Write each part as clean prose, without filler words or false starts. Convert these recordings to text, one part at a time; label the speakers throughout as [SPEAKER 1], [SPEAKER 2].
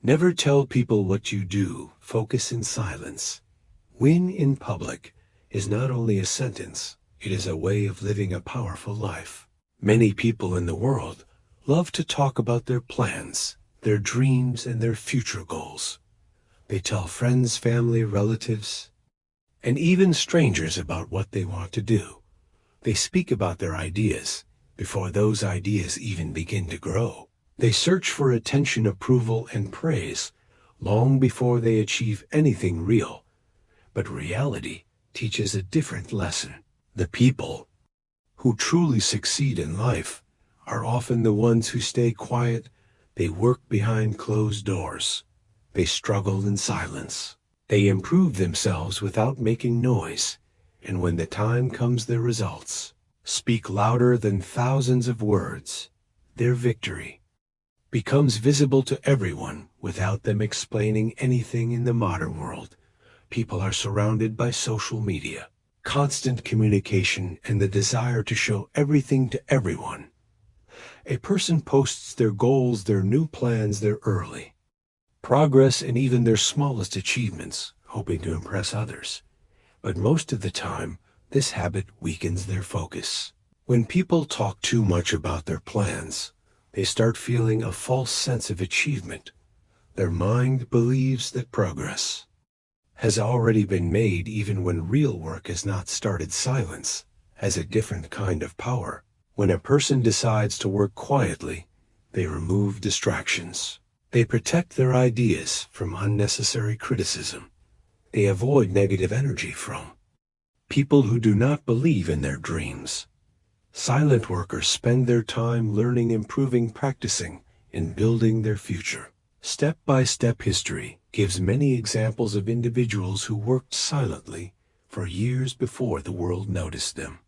[SPEAKER 1] Never tell people what you do. Focus in silence. Win in public is not only a sentence, it is a way of living a powerful life. Many people in the world love to talk about their plans, their dreams, and their future goals. They tell friends, family, relatives, and even strangers about what they want to do. They speak about their ideas before those ideas even begin to grow. They search for attention, approval, and praise long before they achieve anything real. But reality teaches a different lesson. The people who truly succeed in life are often the ones who stay quiet. They work behind closed doors. They struggle in silence. They improve themselves without making noise. And when the time comes, their results speak louder than thousands of words. Their victory becomes visible to everyone without them explaining anything. In the modern world, people are surrounded by social media, constant communication, and the desire to show everything to everyone. A person posts their goals, their new plans, their early progress, and even their smallest achievements, hoping to impress others. But most of the time, this habit weakens their focus. When people talk too much about their plans, they start feeling a false sense of achievement. Their mind believes that progress has already been made even when real work has not started. Silence has a different kind of power. When a person decides to work quietly, they remove distractions. They protect their ideas from unnecessary criticism. They avoid negative energy from people who do not believe in their dreams. Silent workers spend their time learning, improving, practicing, and building their future. Step-by-step history gives many examples of individuals who worked silently for years before the world noticed them.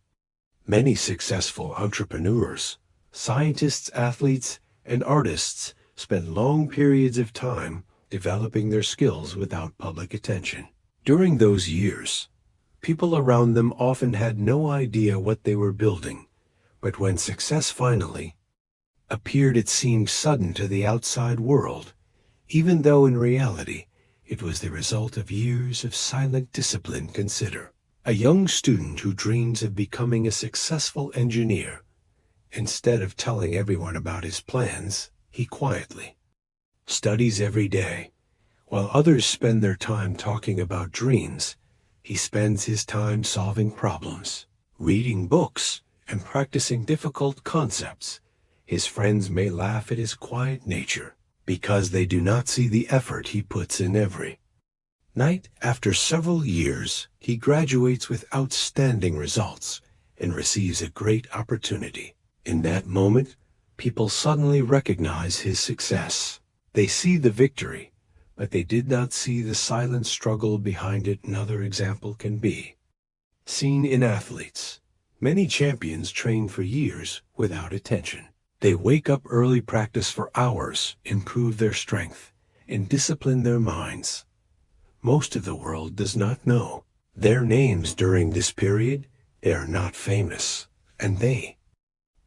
[SPEAKER 1] Many successful entrepreneurs, scientists, athletes, and artists spent long periods of time developing their skills without public attention. During those years, people around them often had no idea what they were building, but when success finally appeared, it seemed sudden to the outside world, even though in reality it was the result of years of silent discipline. Consider a young student who dreams of becoming a successful engineer. Instead of telling everyone about his plans, he quietly studies every day. While others spend their time talking about dreams, he spends his time solving problems, reading books, and practicing difficult concepts. His friends may laugh at his quiet nature because they do not see the effort he puts in every night. After several years, he graduates with outstanding results and receives a great opportunity. In that moment, people suddenly recognize his success. They see the victory, but they did not see the silent struggle behind it. Another example can be seen in athletes. Many champions train for years without attention. They wake up early, practice for hours, improve their strength, and discipline their minds. Most of the world does not know their names during this period. They are not famous, and they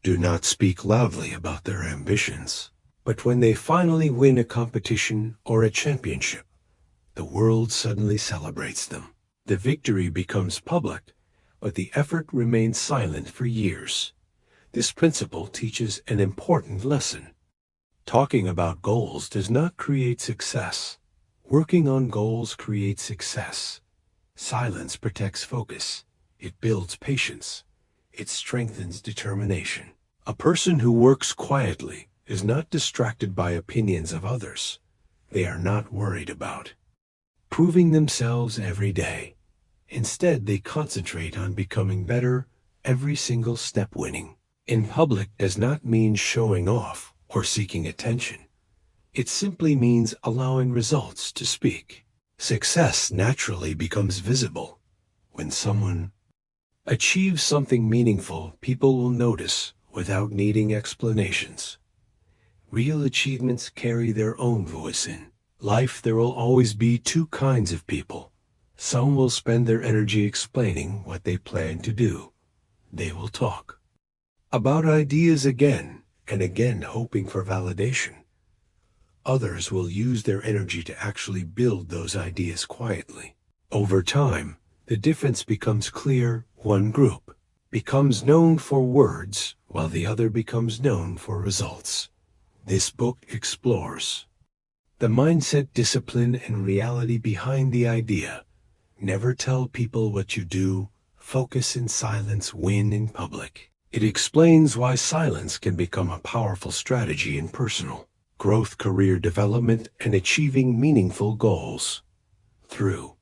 [SPEAKER 1] do not speak loudly about their ambitions. But when they finally win a competition or a championship, the world suddenly celebrates them. The victory becomes public, but the effort remains silent for years. This principle teaches an important lesson. Talking about goals does not create success. Working on goals creates success. Silence protects focus. It builds patience. It strengthens determination. A person who works quietly is not distracted by opinions of others. They are not worried about proving themselves every day. Instead, they concentrate on becoming better every single step. Winning in public does not mean showing off or seeking attention. It simply means allowing results to speak. Success naturally becomes visible. When someone achieves something meaningful, people will notice without needing explanations. Real achievements carry their own voice. In life, there will always be two kinds of people. Some will spend their energy explaining what they plan to do. They will talk about ideas again and again, hoping for validation. Others will use their energy to actually build those ideas quietly. Over time, the difference becomes clear. One group becomes known for words, while the other becomes known for results. This book explores the mindset, discipline, and reality behind the idea. Never tell people what you do. Focus in silence. Win in public. It explains why silence can become a powerful strategy in personal growth, career development, and achieving meaningful goals. Through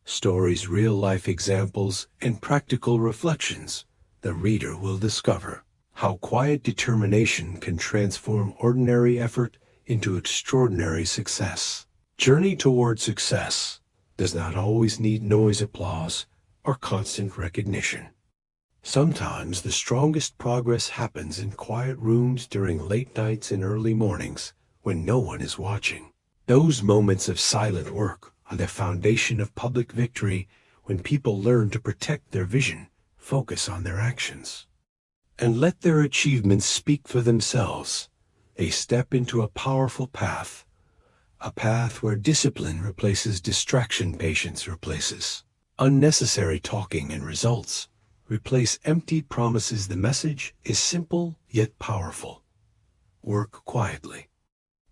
[SPEAKER 1] stories, real-life examples, and practical reflections, the reader will discover how quiet determination can transform ordinary effort into extraordinary success. Journey toward success does not always need noise, applause, or constant recognition. Sometimes the strongest progress happens in quiet rooms during late nights and early mornings when no one is watching. Those moments of silent work are the foundation of public victory, when people learn to protect their vision, focus on their actions, and let their achievements speak for themselves. They step into a powerful path, a path where discipline replaces distraction, patience replaces unnecessary talking, and results replace empty promises. The message is simple yet powerful. Work quietly,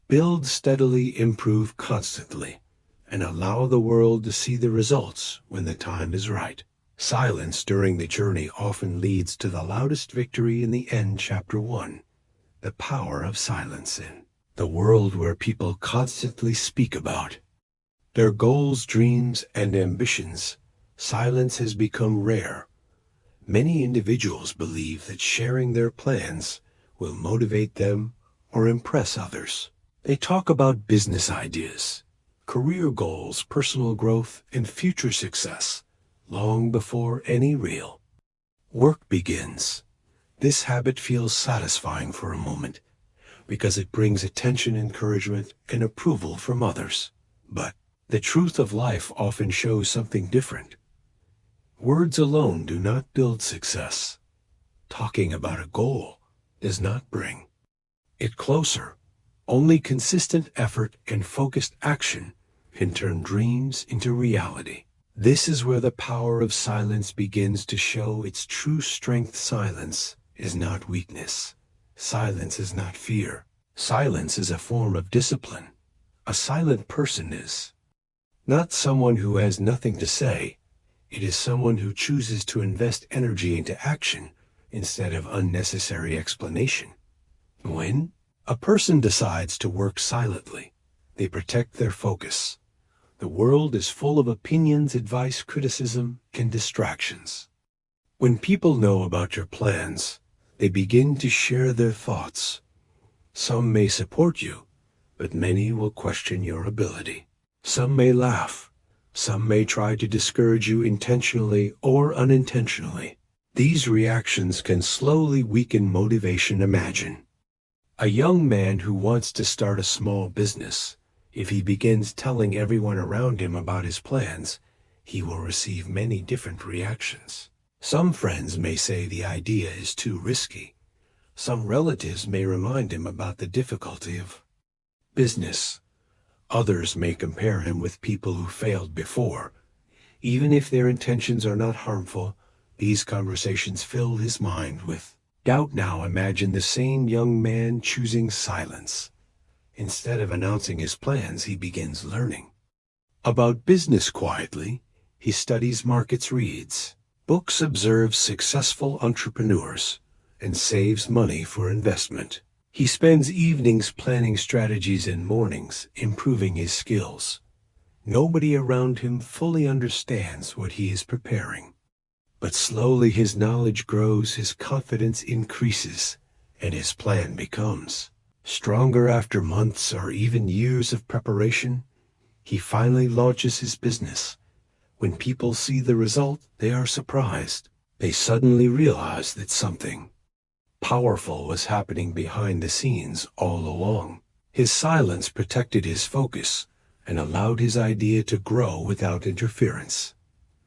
[SPEAKER 1] build steadily, improve constantly, and allow the world to see the results when the time is right. Silence during the journey often leads to the loudest victory in the end. Chapter 1. The power of silence. In the world where people constantly speak about their goals, dreams, and ambitions, silence has become rare. Many individuals believe that sharing their plans will motivate them or impress others. They talk about business ideas, career goals, personal growth, and future success long before any real work begins. This habit feels satisfying for a moment because it brings attention, encouragement, and approval from others. But the truth of life often shows something different. Words alone do not build success. Talking about a goal does not bring it closer. Only consistent effort and focused action can turn dreams into reality. This is where the power of silence begins to show its true strength. Silence is not weakness. Silence is not fear. Silence is a form of discipline. A silent person is not someone who has nothing to say. It is someone who chooses to invest energy into action instead of unnecessary explanation. When a person decides to work silently, they protect their focus. The world is full of opinions, advice, criticism, and distractions. When people know about your plans, they begin to share their thoughts. Some may support you, but many will question your ability. Some may laugh. Some may try to discourage you intentionally or unintentionally. These reactions can slowly weaken motivation. Imagine a young man who wants to start a small business. If he begins telling everyone around him about his plans, he will receive many different reactions. Some friends may say the idea is too risky. Some relatives may remind him about the difficulty of business. Others may compare him with people who failed before. Even if their intentions are not harmful, these conversations fill his mind with doubt. Now imagine the same young man choosing silence. Instead of announcing his plans, he begins learning about business quietly. He studies markets, reads books, observes successful entrepreneurs, and saves money for investment. He spends evenings planning strategies and mornings improving his skills. Nobody around him fully understands what he is preparing. But slowly his knowledge grows, his confidence increases, and his plan becomes stronger. After months or even years of preparation, he finally launches his business. When people see the result, they are surprised. They suddenly realize that something powerful was happening behind the scenes all along. His silence protected his focus and allowed his idea to grow without interference.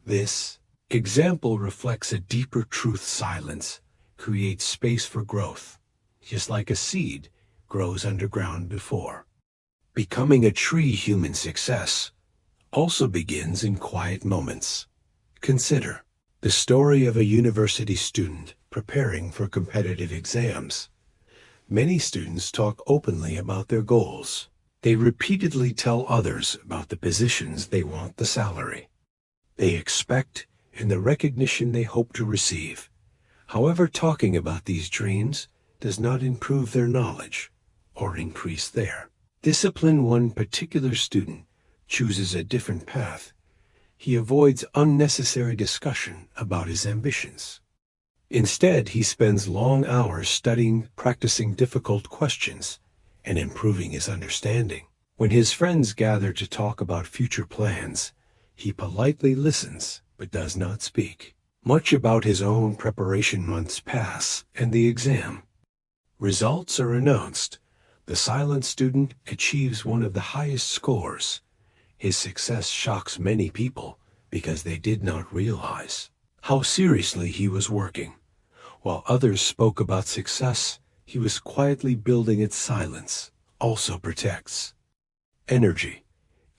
[SPEAKER 1] This example reflects a deeper truth. Silence creates space for growth, just like a seed grows underground before Becoming a true human success also begins in quiet moments. Consider the story of a university student preparing for competitive exams. Many students talk openly about their goals. They repeatedly tell others about the positions they want, the salary they expect, and the recognition they hope to receive. However, talking about these dreams does not improve their knowledge or increase their discipline. One particular student chooses a different path. He avoids unnecessary discussion about his ambitions. Instead, he spends long hours studying, practicing difficult questions, and improving his understanding. When his friends gather to talk about future plans, he politely listens but does not speak much about his own preparation. Months pass, and the exam results are announced. The silent student achieves one of the highest scores. His success shocks many people because they did not realize how seriously he was working. While others spoke about success, he was quietly building it. Silence also protects energy.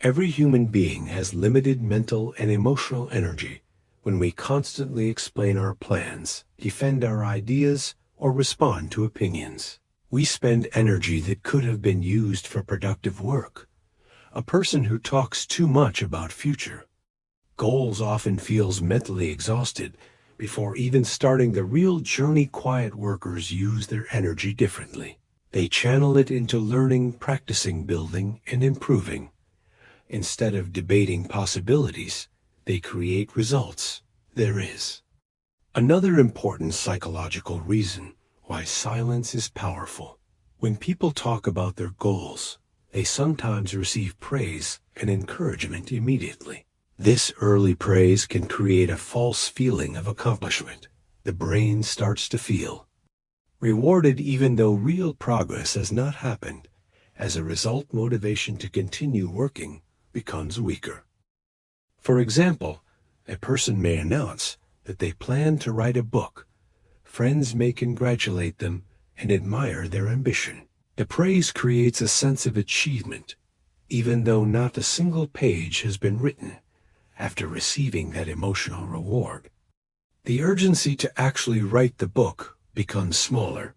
[SPEAKER 1] Every human being has limited mental and emotional energy. When we constantly explain our plans, defend our ideas, or respond to opinions, we spend energy that could have been used for productive work. A person who talks too much about future goals often feels mentally exhausted before even starting the real journey. Quiet workers use their energy differently. They channel it into learning, practicing, building, and improving. Instead of debating possibilities, they create results. There is another important psychological reason why silence is powerful. When people talk about their goals, they sometimes receive praise and encouragement immediately. This early praise can create a false feeling of accomplishment. The brain starts to feel rewarded even though real progress has not happened. As a result, motivation to continue working becomes weaker. For example, a person may announce that they plan to write a book. Friends may congratulate them and admire their ambition. The praise creates a sense of achievement, even though not a single page has been written. After receiving that emotional reward, the urgency to actually write the book becomes smaller.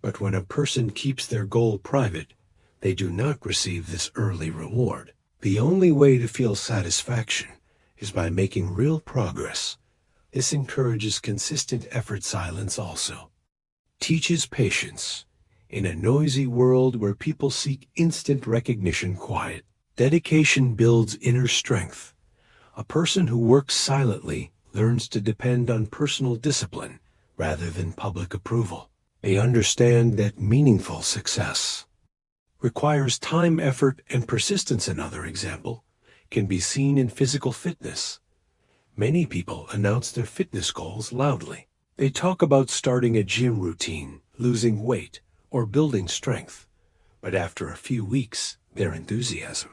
[SPEAKER 1] But when a person keeps their goal private, they do not receive this early reward. The only way to feel satisfaction is by making real progress. This encourages consistent effort. Silence also teaches patience. In a noisy world where people seek instant recognition, quiet dedication builds inner strength. A person who works silently learns to depend on personal discipline rather than public approval. They understand that meaningful success requires time, effort, and persistence. Another example can be seen in physical fitness. Many people announce their fitness goals loudly. They talk about starting a gym routine, losing weight, or building strength. But after a few weeks, their enthusiasm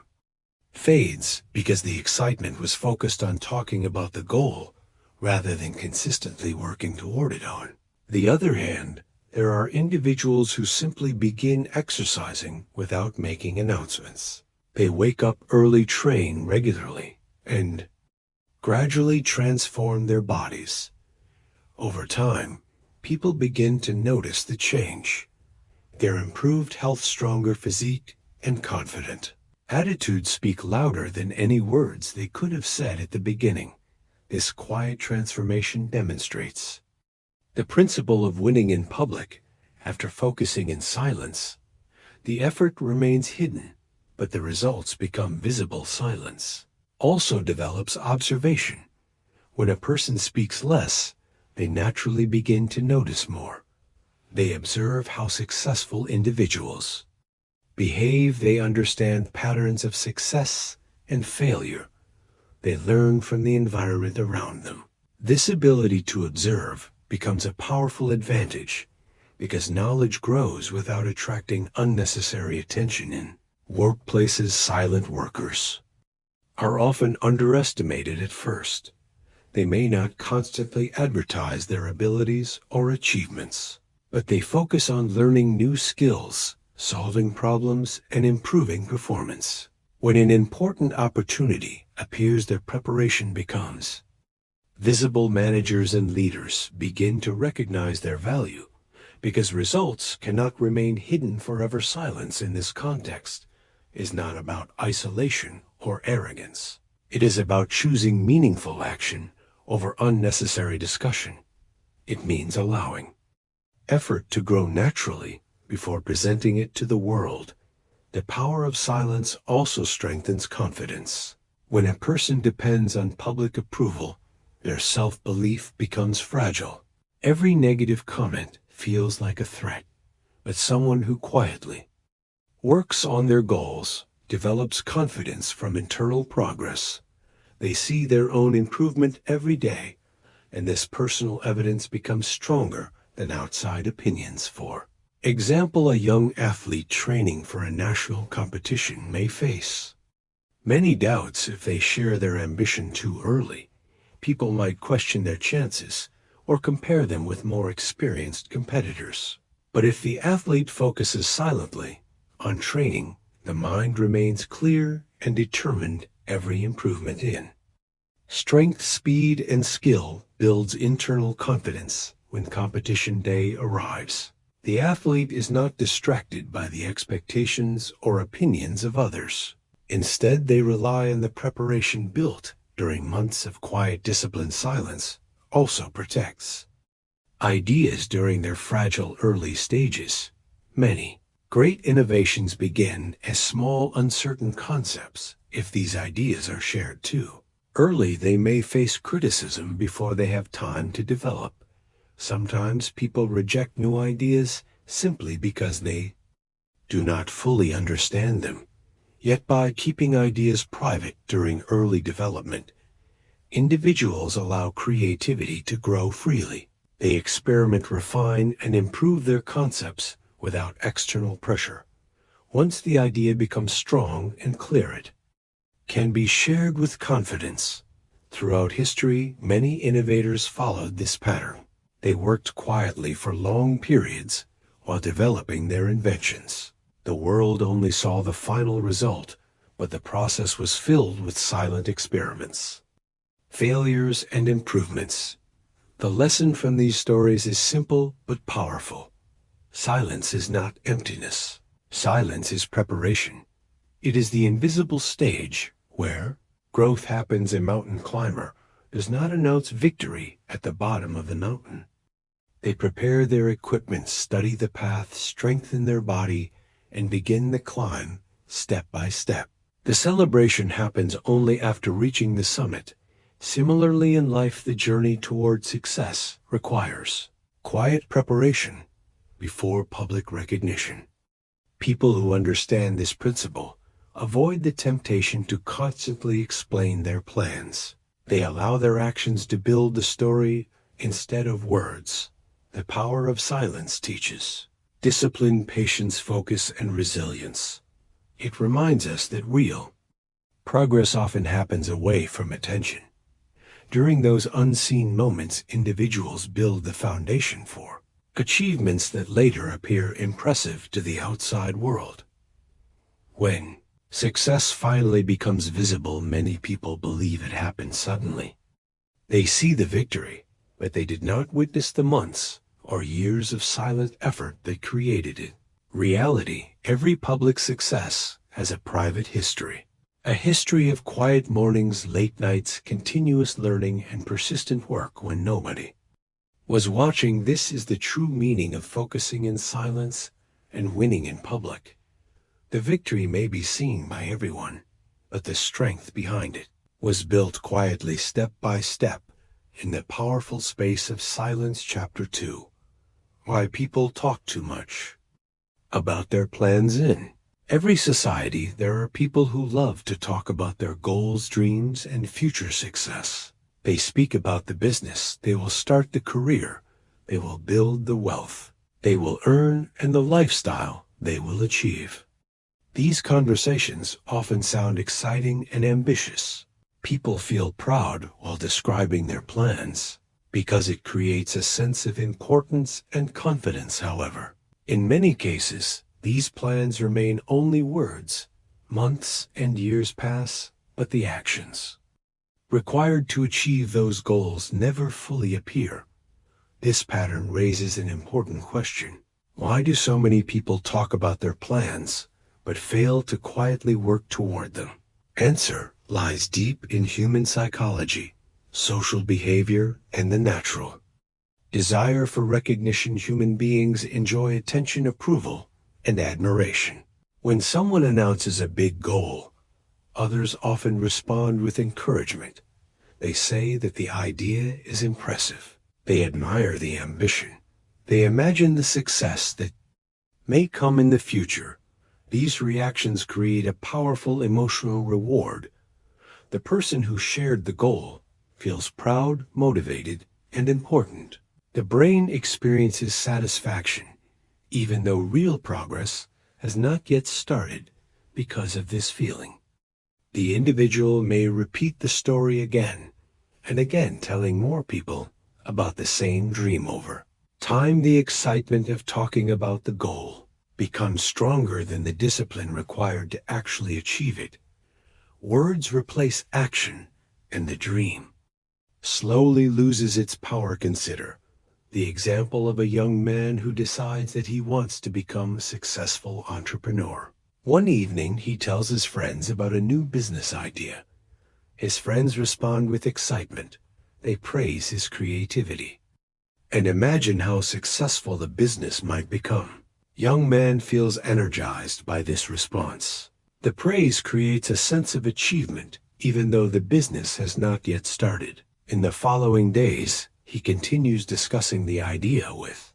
[SPEAKER 1] fades because the excitement was focused on talking about the goal rather than consistently working toward it. On the other hand, there are individuals who simply begin exercising without making announcements. They wake up early, train regularly, and gradually transform their bodies. Over time, people begin to notice the change. Their improved health, stronger physique, and confident attitudes speak louder than any words they could have said at the beginning. This quiet transformation demonstrates the principle of winning in public. After focusing in silence, the effort remains hidden, but the results become visible. Silence also develops observation. When a person speaks less, they naturally begin to notice more. They observe how successful individuals behave. They understand patterns of success and failure. They learn from the environment around them. This ability to observe becomes a powerful advantage because knowledge grows without attracting unnecessary attention. In workplaces, silent workers are often underestimated at first. They may not constantly advertise their abilities or achievements, but they focus on learning new skills, solving problems, and improving performance. When an important opportunity appears, their preparation becomes visible. Managers and leaders begin to recognize their value because results cannot remain hidden forever. Silence in this context is not about isolation or arrogance. It is about choosing meaningful action over unnecessary discussion. It means allowing effort to grow naturally before presenting it to the world. The power of silence also strengthens confidence. When a person depends on public approval, their self-belief becomes fragile. Every negative comment feels like a threat, but someone who quietly works on their goals develops confidence from internal progress. They see their own improvement every day, and this personal evidence becomes stronger than outside opinions. For example, a young athlete training for a national competition may face many doubts. If they share their ambition too early, people might question their chances or compare them with more experienced competitors. But if the athlete focuses silently on training, the mind remains clear and determined. Every improvement in strength, speed, and skill builds internal confidence. When competition day arrives, the athlete is not distracted by the expectations or opinions of others. Instead, they rely on the preparation built during months of quiet discipline. Silence also protects ideas during their fragile early stages. Many great innovations begin as small, uncertain concepts. If these ideas are shared too early, they may face criticism before they have time to develop. Sometimes people reject new ideas simply because they do not fully understand them. Yet by keeping ideas private during early development, individuals allow creativity to grow freely. They experiment, refine, and improve their concepts without external pressure. Once the idea becomes strong and clear, it can be shared with confidence. Throughout history, many innovators followed this pattern. They worked quietly for long periods while developing their inventions. The world only saw the final result, but the process was filled with silent experiments, failures, and improvements. The lesson from these stories is simple but powerful. Silence is not emptiness. Silence is preparation. It is the invisible stage where growth happens. A mountain climber does not announce victory at the bottom of the mountain. They prepare their equipment, study the path, strengthen their body, and begin the climb step by step. The celebration happens only after reaching the summit. Similarly, in life, the journey toward success requires quiet preparation before public recognition. People who understand this principle avoid the temptation to constantly explain their plans. They allow their actions to build the story instead of words. The power of silence teaches discipline, patience, focus, and resilience. It reminds us that real progress often happens away from attention. During those unseen moments, individuals build the foundation for achievements that later appear impressive to the outside world. When success finally becomes visible, many people believe it happened suddenly. They see the victory, but they did not witness the months or years of silent effort that created it. Reality, every public success has a private history. A history of quiet mornings, late nights, continuous learning, and persistent work when nobody was watching. This is the true meaning of focusing in silence and winning in public. The victory may be seen by everyone, but the strength behind it was built quietly, step by step, in the powerful space of silence. Chapter 2. Why people talk too much about their plans. In every society, there are people who love to talk about their goals, dreams, and future success. They speak about the business they will start, the career they will build, the wealth they will earn, and the lifestyle they will achieve. These conversations often sound exciting and ambitious. People feel proud while describing their plans because it creates a sense of importance and confidence. However, in many cases, These plans remain only words. Months and years pass, but the actions required to achieve those goals never fully appear. This pattern raises an important question. Why do so many people talk about their plans, but fail to quietly work toward them? Answer lies deep in human psychology, social behavior, and the natural desire for recognition. Human beings enjoy attention, approval, and admiration. When someone announces a big goal, others often respond with encouragement. They say that the idea is impressive. They admire the ambition. They imagine the success that may come in the future. These reactions create a powerful emotional reward. The person who shared the goal feels proud, motivated, and important. The brain experiences satisfaction, even though real progress has not yet started, because of this feeling. The individual may repeat the story again and again, telling more people about the same dream. Over time, the excitement of talking about the goal becomes stronger than the discipline required to actually achieve it. Words replace action, and the dream slowly loses its power. Consider the example of a young man who decides that he wants to become a successful entrepreneur. One evening, he tells his friends about a new business idea. His friends respond with excitement. They praise his creativity and imagine how successful the business might become. Young man feels energized by this response. The praise creates a sense of achievement, even though the business has not yet started. In the following days, he continues discussing the idea with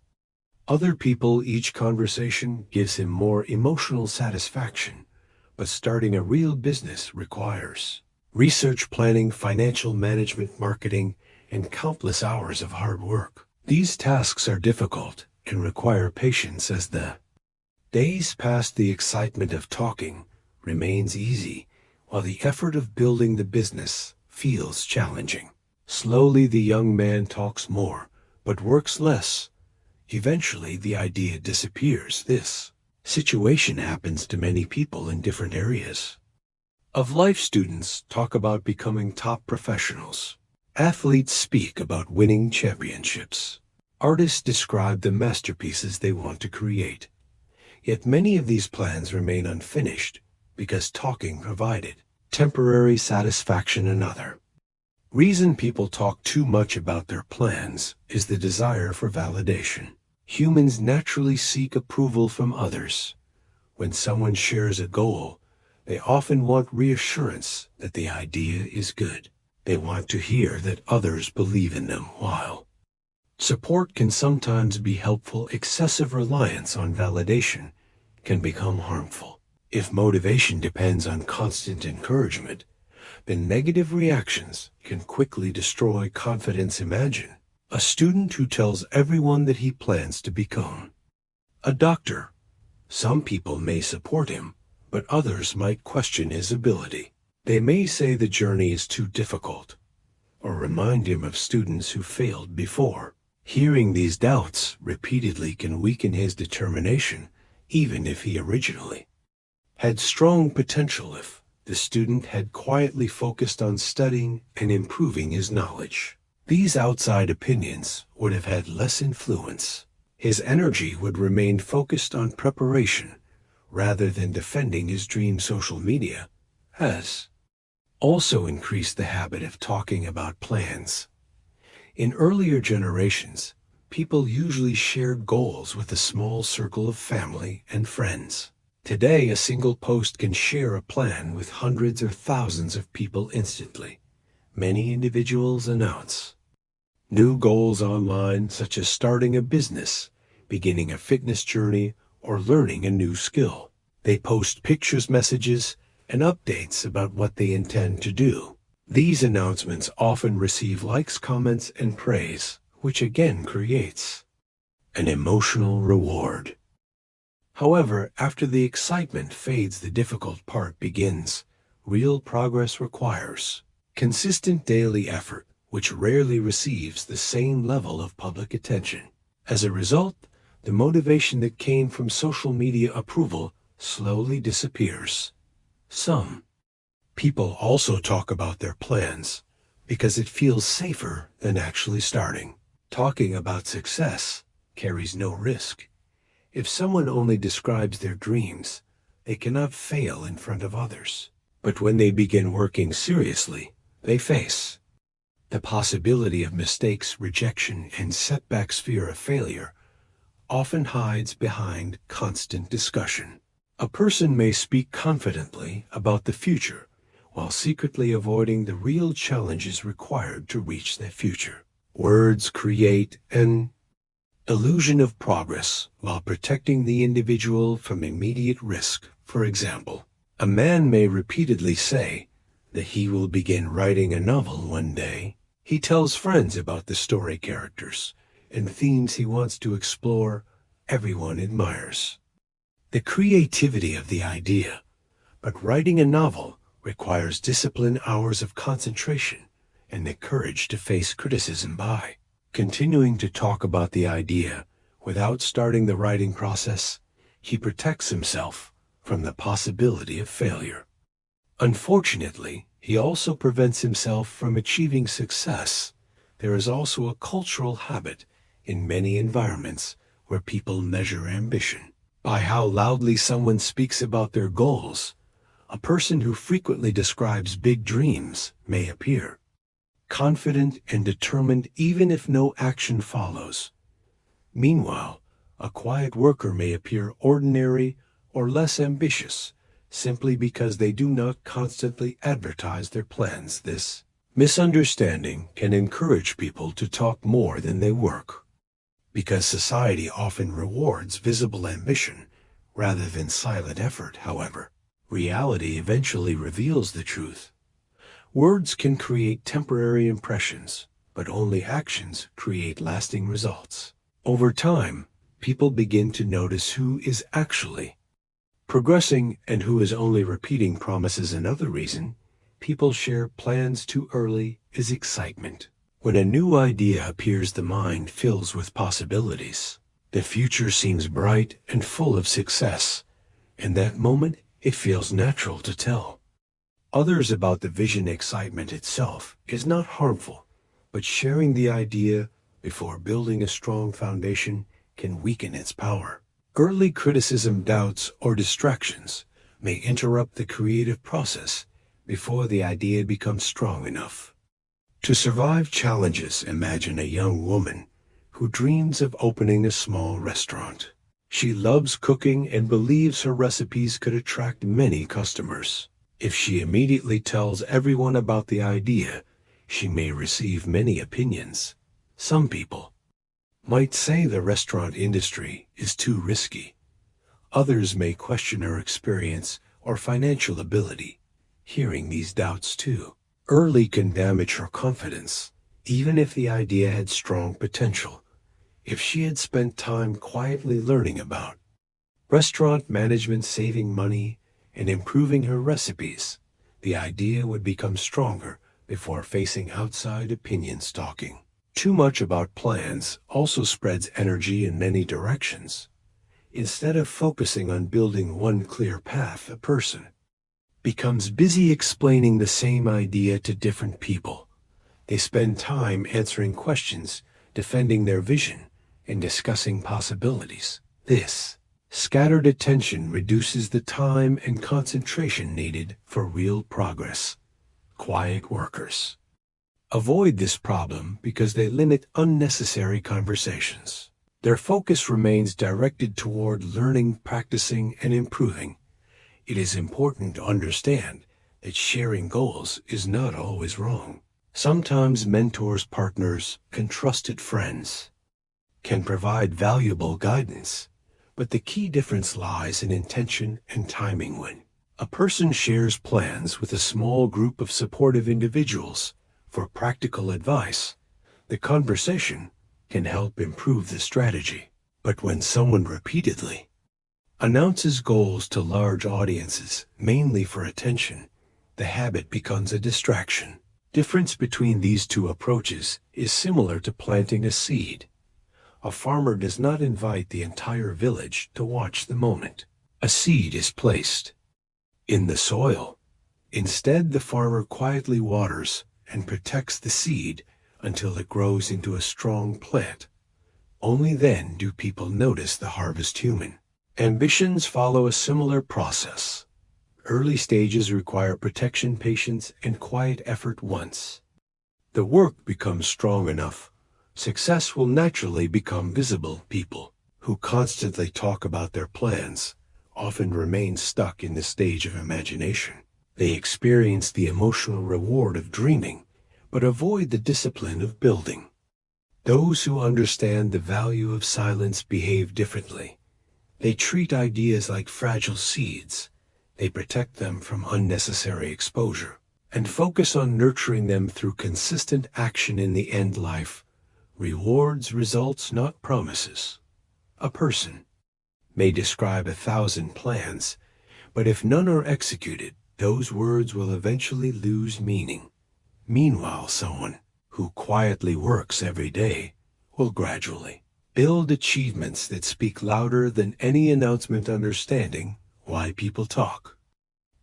[SPEAKER 1] other people. Each conversation gives him more emotional satisfaction, but starting a real business requires research, planning, financial management, marketing, and countless hours of hard work. These tasks are difficult and require patience. As the days pass, the excitement of talking remains easy, while the effort of building the business feels challenging. Slowly, the young man talks more, but works less. Eventually, the idea disappears. This situation happens to many people in different areas of life. Students talk about becoming top professionals. Athletes speak about winning championships. Artists describe the masterpieces they want to create. Yet many of these plans remain unfinished because talking provided temporary satisfaction. Another reason people talk too much about their plans is the desire for validation. Humans naturally seek approval from others. When someone shares a goal, they often want reassurance that the idea is good. They want to hear that others believe in them. While support can sometimes be helpful, excessive reliance on validation can become harmful. If motivation depends on constant encouragement, then negative reactions can quickly destroy confidence. Imagine a student who tells everyone that he plans to become a doctor. Some people may support him, but others might question his ability. They may say the journey is too difficult, or remind him of students who failed before. Hearing these doubts repeatedly can weaken his determination, even if he originally had strong potential. If the student had quietly focused on studying and improving his knowledge, these outside opinions would have had less influence. His energy would remain focused on preparation rather than defending his dream. Social media has also increased the habit of talking about plans. In earlier generations, people usually shared goals with a small circle of family and friends. Today, a single post can share a plan with hundreds or thousands of people instantly. Many individuals announce new goals online, such as starting a business, beginning a fitness journey, or learning a new skill. They post pictures, messages, and updates about what they intend to do. These announcements often receive likes, comments, and praise, which again creates an emotional reward. However, after the excitement fades, the difficult part begins. Real progress requires consistent daily effort, which rarely receives the same level of public attention. As a result, the motivation that came from social media approval slowly disappears. Some people also talk about their plans because it feels safer than actually starting. Talking about success carries no risk. If someone only describes their dreams, they cannot fail in front of others. But when they begin working seriously, they face the possibility of mistakes, rejection, and setbacks. Fear of failure often hides behind constant discussion. A person may speak confidently about the future while secretly avoiding the real challenges required to reach that future. Words create an illusion of progress while protecting the individual from immediate risk. For example, a man may repeatedly say that he will begin writing a novel one day. He tells friends about the story characters and themes he wants to explore. Everyone admires the creativity of the idea, but writing a novel requires discipline, hours of concentration, and the courage to face criticism. By continuing to talk about the idea without starting the writing process, he protects himself from the possibility of failure. Unfortunately, he also prevents himself from achieving success. There is also a cultural habit in many environments where people measure ambition by how loudly someone speaks about their goals. A person who frequently describes big dreams may appear confident and determined even if no action follows. Meanwhile, a quiet worker may appear ordinary or less ambitious simply because they do not constantly advertise their plans. This misunderstanding can encourage people to talk more than they work, because society often rewards visible ambition rather than silent effort. However, reality eventually reveals the truth. Words can create temporary impressions, but only actions create lasting results. Over time, people begin to notice who is actually progressing and who is only repeating promises. Another reason people share plans too early is excitement. When a new idea appears, the mind fills with possibilities. The future seems bright and full of success. In that moment, it feels natural to tell others about the vision. Excitement itself is not harmful, but sharing the idea before building a strong foundation can weaken its power. Early criticism, doubts, or distractions may interrupt the creative process before the idea becomes strong enough to survive challenges. Imagine a young woman who dreams of opening a small restaurant. She loves cooking and believes her recipes could attract many customers. If she immediately tells everyone about the idea, she may receive many opinions. Some people might say the restaurant industry is too risky. Others may question her experience or financial ability. Hearing these doubts too early can damage her confidence, even if the idea had strong potential. If she had spent time quietly learning about restaurant management, saving money, and improving her recipes, the idea would become stronger before facing outside opinions. Talking too much about plans also spreads energy in many directions. Instead of focusing on building one clear path, a person becomes busy explaining the same idea to different people. They spend time answering questions, defending their vision, and discussing possibilities. This scattered attention reduces the time and concentration needed for real progress. Quiet workers avoid this problem because they limit unnecessary conversations. Their focus remains directed toward learning, practicing, and improving. It is important to understand that sharing goals is not always wrong. Sometimes mentors, partners, and trusted friends can provide valuable guidance, but the key difference lies in intention and timing. When a person shares plans with a small group of supportive individuals for practical advice, the conversation can help improve the strategy. But when someone repeatedly announces goals to large audiences, mainly for attention, the habit becomes a distraction. Difference between these two approaches is similar to planting a seed. A farmer does not invite the entire village to watch the moment a seed is placed in the soil. Instead, the farmer quietly waters and protects the seed until it grows into a strong plant. Only then do people notice the harvest. Human ambitions follow a similar process. Early stages require protection, patience, and quiet effort. Once the work becomes strong enough, success will naturally become visible. People who constantly talk about their plans often remain stuck in the stage of imagination. They experience the emotional reward of dreaming, but avoid the discipline of building. Those who understand the value of silence behave differently. They treat ideas like fragile seeds. They protect them from unnecessary exposure and focus on nurturing them through consistent action. In the end, life rewards results, not promises. A person may describe 1,000 plans, but if none are executed, those words will eventually lose meaning. Meanwhile, someone who quietly works every day will gradually build achievements that speak louder than any announcement. Understanding why people talk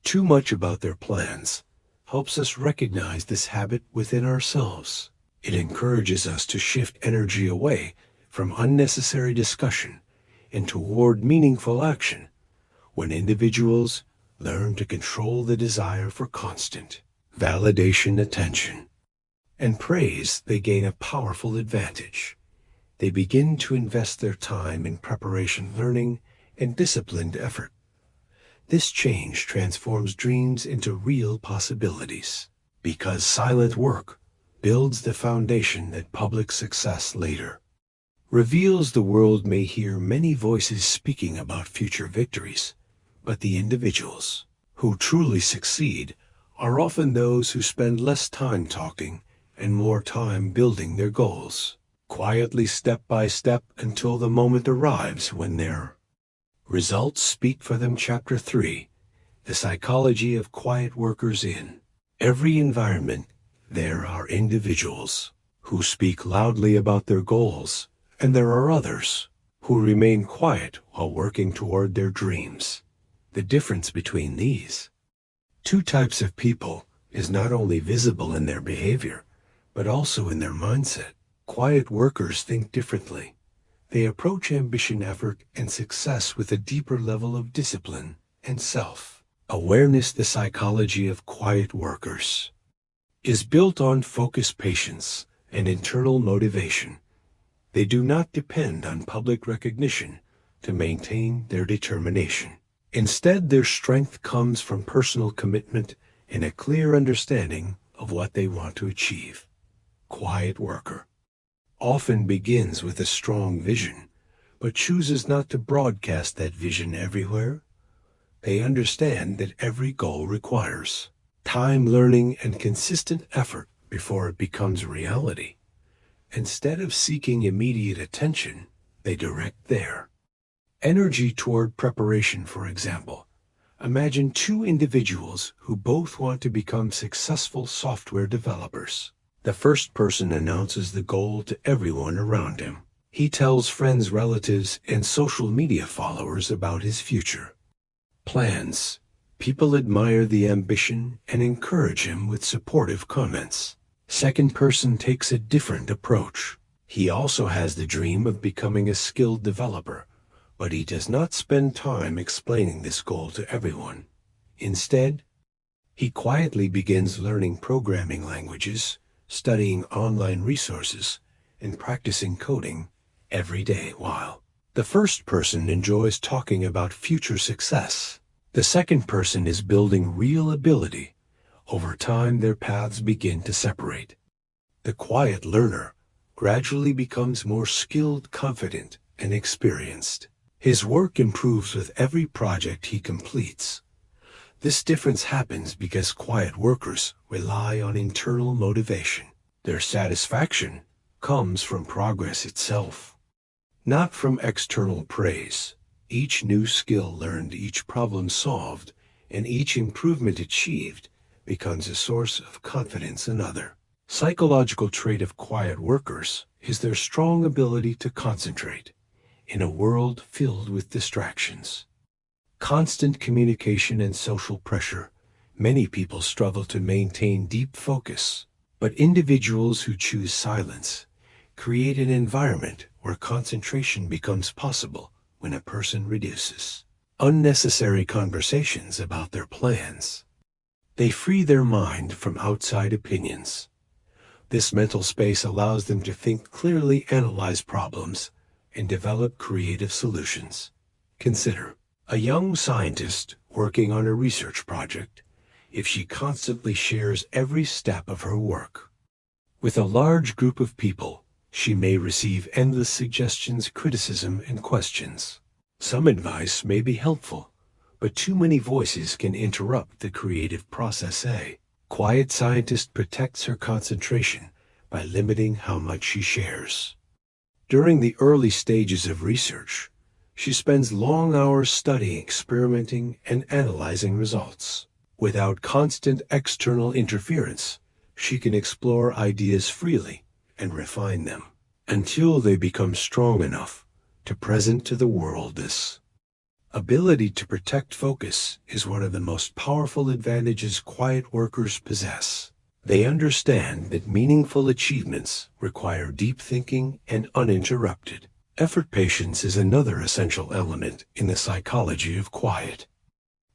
[SPEAKER 1] too much about their plans helps us recognize this habit within ourselves. It encourages us to shift energy away from unnecessary discussion and toward meaningful action. When individuals learn to control the desire for constant validation, attention, and praise, they gain a powerful advantage. They begin to invest their time in preparation, learning, and disciplined effort. This change transforms dreams into real possibilities, because silent work builds the foundation that public success later reveals. The world may hear many voices speaking about future victories, but the individuals who truly succeed are often those who spend less time talking and more time building their goals, quietly, step by step, until the moment arrives when their results speak for them. Chapter 3: The Psychology of Quiet Workers. In every environment, there are individuals who speak loudly about their goals, and there are others who remain quiet while working toward their dreams. The difference between these two types of people is not only visible in their behavior, but also in their mindset. Quiet workers think differently. They approach ambition, effort, and success with a deeper level of discipline and self-awareness. The psychology of quiet workers is built on focus, patience, and internal motivation. They do not depend on public recognition to maintain their determination. Instead, their strength comes from personal commitment and a clear understanding of what they want to achieve. Quiet worker often begins with a strong vision, but chooses not to broadcast that vision everywhere. They understand that every goal requires time, learning, and consistent effort before it becomes reality. Instead of seeking immediate attention, they direct their energy toward preparation. For example, imagine two individuals who both want to become successful software developers. The first person announces the goal to everyone around him. He tells friends, relatives, and social media followers about his future plans. People admire the ambition and encourage him with supportive comments. Second person takes a different approach. He also has the dream of becoming a skilled developer, but he does not spend time explaining this goal to everyone. Instead, he quietly begins learning programming languages, studying online resources, and practicing coding every day. While the first person enjoys talking about future success, the second person is building real ability. Over time, their paths begin to separate. The quiet learner gradually becomes more skilled, confident, and experienced. His work improves with every project he completes. This difference happens because quiet workers rely on internal motivation. Their satisfaction comes from progress itself, not from external praise. Each new skill learned, each problem solved, and each improvement achieved becomes a source of confidence. Another psychological trait of quiet workers is their strong ability to concentrate in a world filled with distractions. Constant communication and social pressure. Many people struggle to maintain deep focus, but individuals who choose silence create an environment where concentration becomes possible when a person reduces unnecessary conversations about their plans. They free their mind from outside opinions. This mental space allows them to think clearly, analyze problems, and develop creative solutions. Consider a young scientist working on a research project. If she constantly shares every step of her work with a large group of people, she may receive endless suggestions, criticism, and questions. Some advice may be helpful, but too many voices can interrupt the creative process. A quiet scientist protects her concentration by limiting how much she shares. During the early stages of research, she spends long hours studying, experimenting, and analyzing results. Without constant external interference, she can explore ideas freely and refine them until they become strong enough to present to the world. This ability to protect focus is one of the most powerful advantages quiet workers possess. They understand that meaningful achievements require deep thinking and uninterrupted effort. Patience is another essential element in the psychology of quiet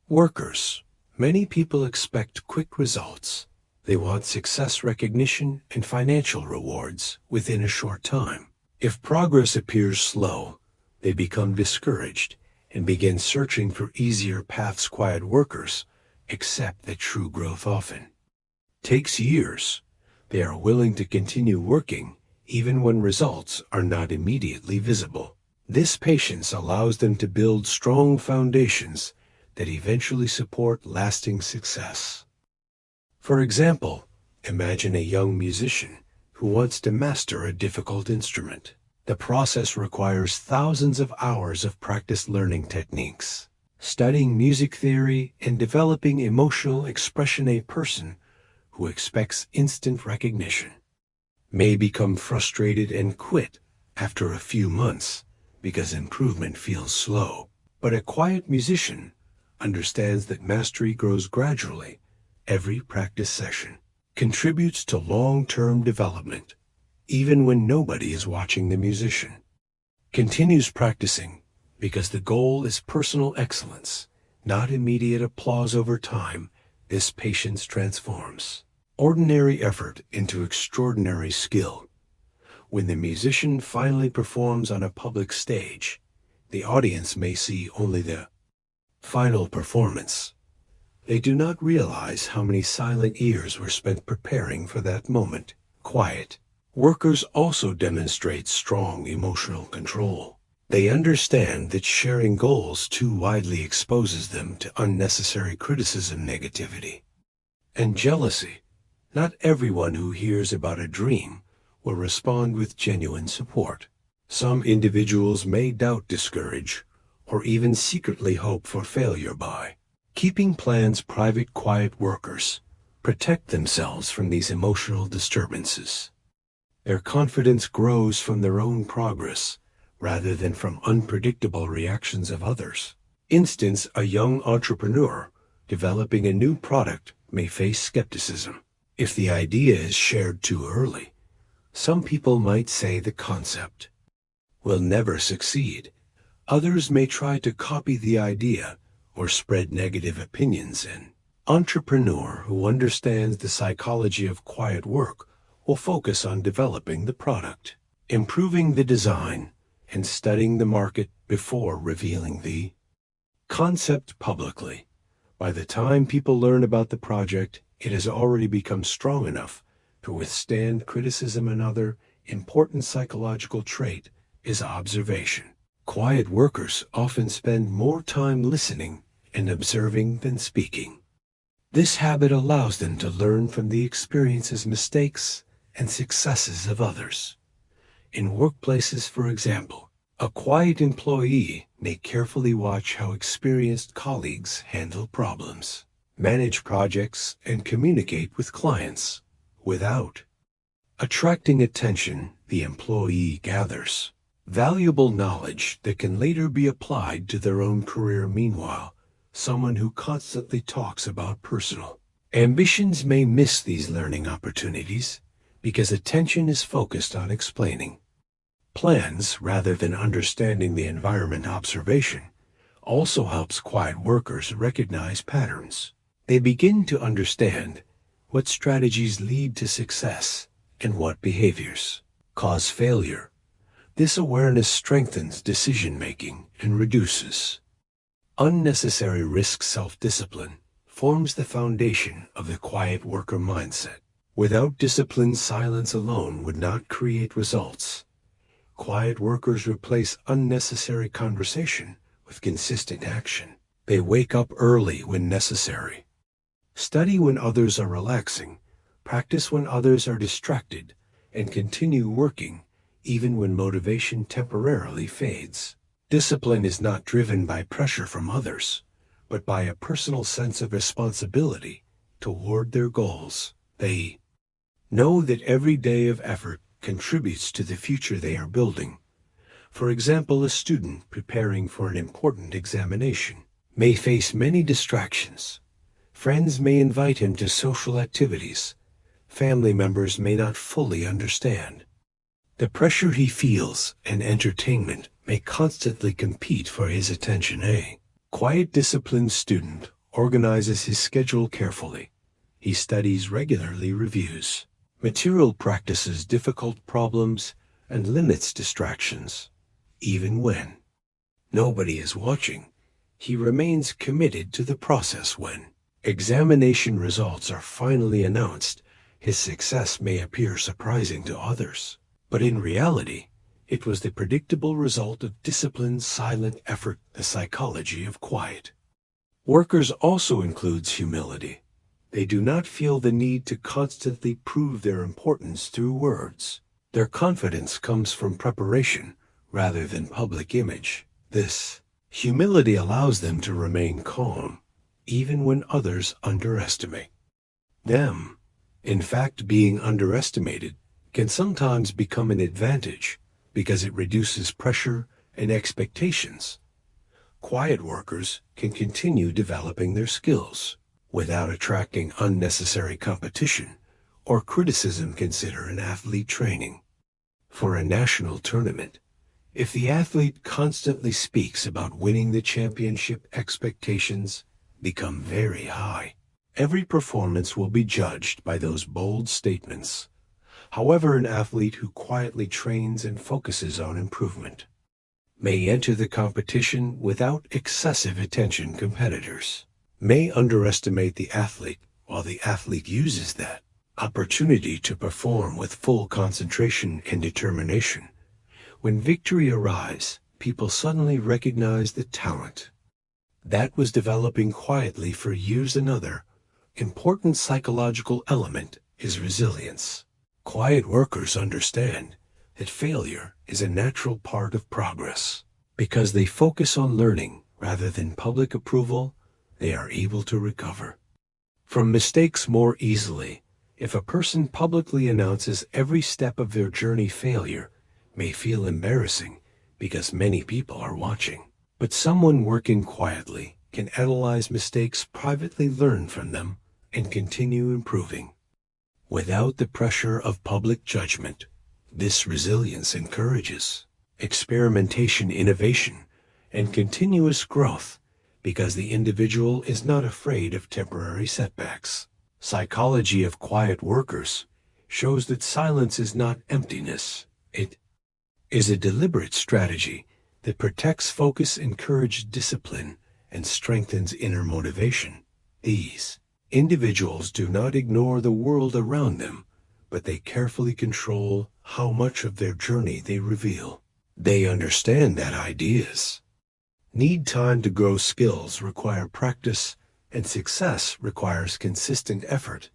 [SPEAKER 1] workers. Many people expect quick results. They want success, recognition, and financial rewards within a short time. If progress appears slow, they become discouraged and begin searching for easier paths. Quiet workers accept that true growth often takes years. They are willing to continue working even when results are not immediately visible. This patience allows them to build strong foundations that eventually support lasting success. For example, imagine a young musician who wants to master a difficult instrument. The process requires thousands of hours of practice learning techniques, studying music theory, and developing emotional expression. A person who expects instant recognition may become frustrated and quit after a few months because improvement feels slow. But a quiet musician understands that mastery grows gradually. Every practice session contributes to long-term development. Even when nobody is watching, the musician continues practicing because the goal is personal excellence, not immediate applause. Over time, this patience transforms ordinary effort into extraordinary skill. When the musician finally performs on a public stage, the audience may see only the final performance. They do not realize how many silent years were spent preparing for that moment. Quiet workers also demonstrate strong emotional control. They understand that sharing goals too widely exposes them to unnecessary criticism, negativity, and jealousy. Not everyone who hears about a dream will respond with genuine support. Some individuals may doubt, discourage, or even secretly hope for failure. By keeping plans private, quiet workers protect themselves from these emotional disturbances. Their confidence grows from their own progress rather than from unpredictable reactions of others. Instance, a young entrepreneur developing a new product may face skepticism. If the idea is shared too early, some people might say the concept will never succeed. Others may try to copy the idea or spread negative opinions. An entrepreneur who understands the psychology of quiet work will focus on developing the product, improving the design, and studying the market before revealing the concept publicly. By the time people learn about the project, it has already become strong enough to withstand criticism. Another important psychological trait is observation. Quiet workers often spend more time listening and observing than speaking. This habit allows them to learn from the experiences, mistakes, and successes of others. In workplaces, for example, a quiet employee may carefully watch how experienced colleagues handle problems, manage projects, and communicate with clients without attracting attention. the employee gathers valuable knowledge that can later be applied to their own career. Meanwhile, someone who constantly talks about personal ambitions may miss these learning opportunities because attention is focused on explaining plans rather than understanding the environment. Observation also helps quiet workers recognize patterns. They begin to understand what strategies lead to success and what behaviors cause failure. This awareness strengthens decision-making and reduces unnecessary risk. Self-discipline forms the foundation of the quiet worker mindset. Without discipline, silence alone would not create results. Quiet workers replace unnecessary conversation with consistent action. They wake up early when necessary, study when others are relaxing, practice when others are distracted, and continue working even when motivation temporarily fades. Discipline is not driven by pressure from others, but by a personal sense of responsibility toward their goals. They know that every day of effort contributes to the future they are building. For example, a student preparing for an important examination may face many distractions. Friends may invite him to social activities. Family members may not fully understand the pressure he feels, and entertainment may constantly compete for his attention. A quiet, disciplined student organizes his schedule carefully. He studies regularly, reviews material, practices difficult problems, and limits distractions. Even when nobody is watching, he remains committed to the process. When examination results are finally announced, his success may appear surprising to others, but in reality, it was the predictable result of disciplined, silent effort. The psychology of quiet workers also includes humility. They do not feel the need to constantly prove their importance through words. Their confidence comes from preparation rather than public image. This humility allows them to remain calm, even when others underestimate them. In fact, being underestimated can sometimes become an advantage because it reduces pressure and expectations. Quiet workers can continue developing their skills without attracting unnecessary competition or criticism. Consider an athlete training for a national tournament. If the athlete constantly speaks about winning the championship, expectations become very high. Every performance will be judged by those bold statements. However, an athlete who quietly trains and focuses on improvement may enter the competition without excessive attention. Competitors may underestimate the athlete, while the athlete uses that opportunity to perform with full concentration and determination. When victory arrives, people suddenly recognize the talent that was developing quietly for years. Another important psychological element is resilience. Quiet workers understand that failure is a natural part of progress. Because they focus on learning rather than public approval, they are able to recover from mistakes more easily. If a person publicly announces every step of their journey, failure may feel embarrassing because many people are watching. But someone working quietly can analyze mistakes privately, learn from them, and continue improving without the pressure of public judgment. This resilience encourages experimentation, innovation, and continuous growth because the individual is not afraid of temporary setbacks. Psychology of quiet workers shows that silence is not emptiness. It is a deliberate strategy that protects focus, encourages discipline, and strengthens inner motivation. These individuals do not ignore the world around them, but they carefully control how much of their journey they reveal. They understand that ideas need time to grow, skills require practice, and success requires consistent effort.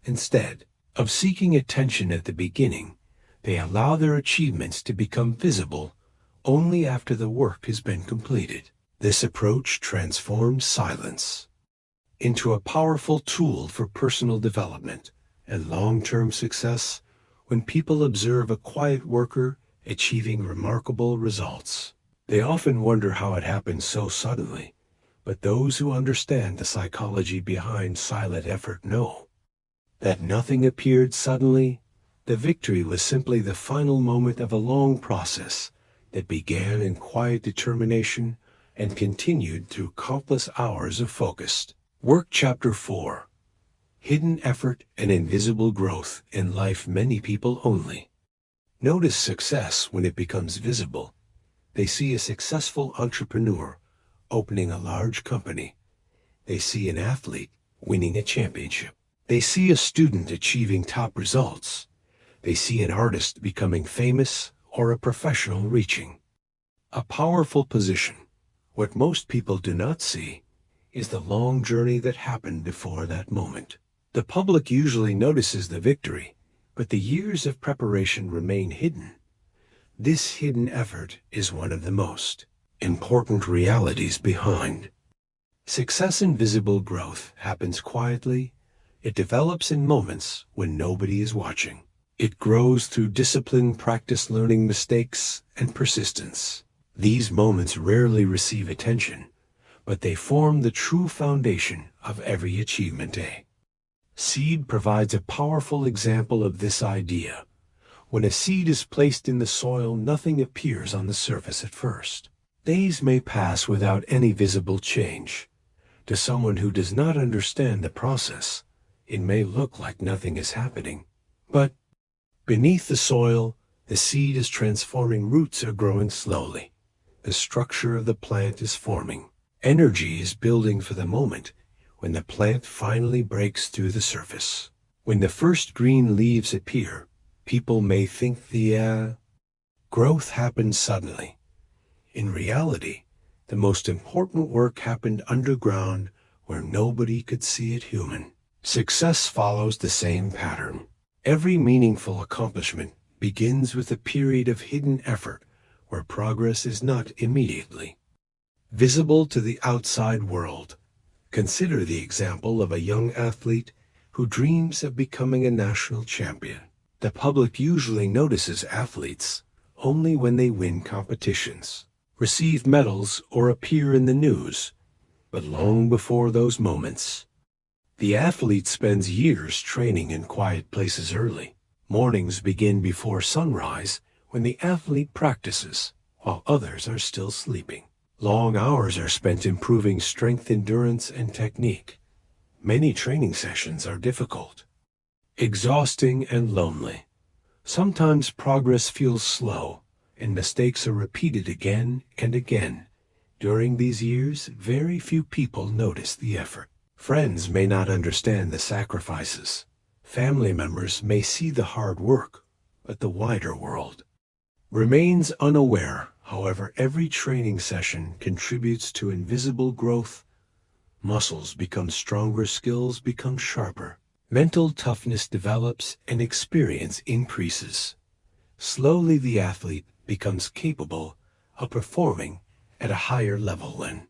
[SPEAKER 1] Instead of seeking attention at the beginning, they allow their achievements to become visible only after the work has been completed. This approach transforms silence into a powerful tool for personal development and long-term success. when people observe a quiet worker achieving remarkable results. They often wonder how it happened so suddenly, but those who understand the psychology behind silent effort know that nothing appeared suddenly. The victory was simply the final moment of a long process that began in quiet determination and continued through countless hours of focused work. Chapter 4: Hidden Effort and Invisible Growth in Life. Many people only notice success when it becomes visible. They see a successful entrepreneur opening a large company. They see an athlete winning a championship. They see a student achieving top results. They see an artist becoming famous or a professional reaching a powerful position. What most people do not see is the long journey that happened before that moment. The public usually notices the victory, but the years of preparation remain hidden. This hidden effort is one of the most important realities behind success. Invisible growth happens quietly. It develops in moments when nobody is watching. It grows through discipline, practice, learning, mistakes, and persistence. These moments rarely receive attention, but they form the true foundation of every achievement. A seed provides a powerful example of this idea. When a seed is placed in the soil, nothing appears on the surface at first. Days may pass without any visible change. To someone who does not understand the process, it may look like nothing is happening. But beneath the soil, the seed is transforming. Roots are growing slowly. The structure of the plant is forming. Energy is building for the moment when the plant finally breaks through the surface. When the first green leaves appear, people may think the growth happened suddenly. In reality, the most important work happened underground where nobody could see it. Human success follows the same pattern. Every meaningful accomplishment begins with a period of hidden effort where progress is not immediately visible to the outside world. Consider the example of a young athlete who dreams of becoming a national champion. The public usually notices athletes only when they win competitions, receive medals, or appear in the news. But long before those moments, the athlete spends years training in quiet places early. Mornings begin before sunrise when the athlete practices, while others are still sleeping. Long hours are spent improving strength, endurance, and technique. Many training sessions are difficult, exhausting, and lonely. Sometimes progress feels slow, and mistakes are repeated again and again. During these years, very few people notice the effort. Friends may not understand the sacrifices. Family members may see the hard work, but the wider world remains unaware. However, every training session contributes to invisible growth. Muscles become stronger, skills become sharper, mental toughness develops, and experience increases. Slowly, the athlete becomes capable of performing at a higher level. When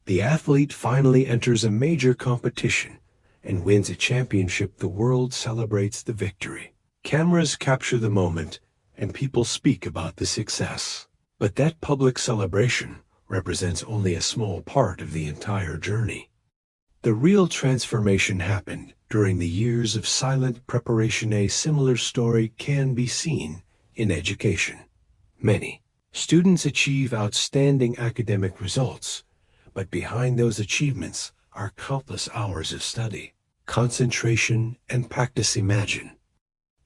[SPEAKER 1] the athlete finally enters a major competition and wins a championship, the world celebrates the victory. Cameras capture the moment, and people speak about the success. But that public celebration represents only a small part of the entire journey. The real transformation happened during the years of silent preparation. A similar story can be seen in education. Many students achieve outstanding academic results, but behind those achievements are countless hours of study, concentration, and practice. Imagine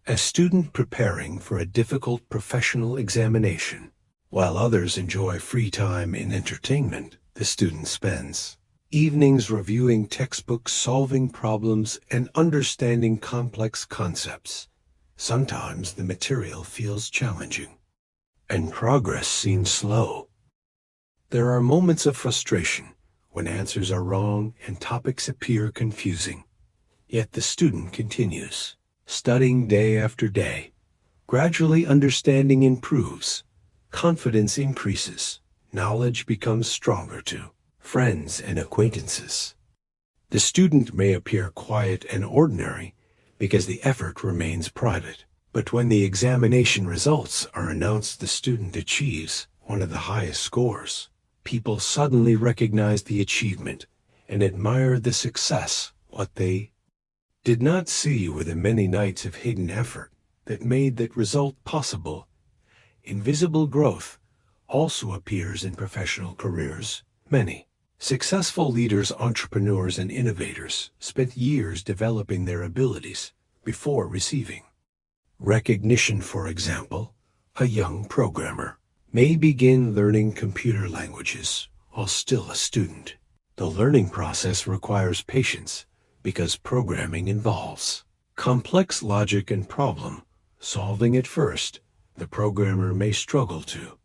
[SPEAKER 1] a student preparing for a difficult professional examination. While others enjoy free time in entertainment, the student spends evenings reviewing textbooks, solving problems, and understanding complex concepts. Sometimes the material feels challenging, and progress seems slow. There are moments of frustration when answers are wrong and topics appear confusing. Yet the student continues, studying day after day. Gradually, understanding improves, confidence increases, knowledge becomes stronger too. Friends and acquaintances. The student may appear quiet and ordinary because the effort remains private. But when the examination results are announced, the student achieves one of the highest scores. People suddenly recognize the achievement and admire the success. What they did not see were the many nights of hidden effort that made that result possible. Invisible growth also appears in professional careers. Many successful leaders, entrepreneurs, and innovators spent years developing their abilities before receiving recognition. For example, a young programmer may begin learning computer languages while still a student. The learning process requires patience because programming involves complex logic and problem solving. At first, the programmer may struggle to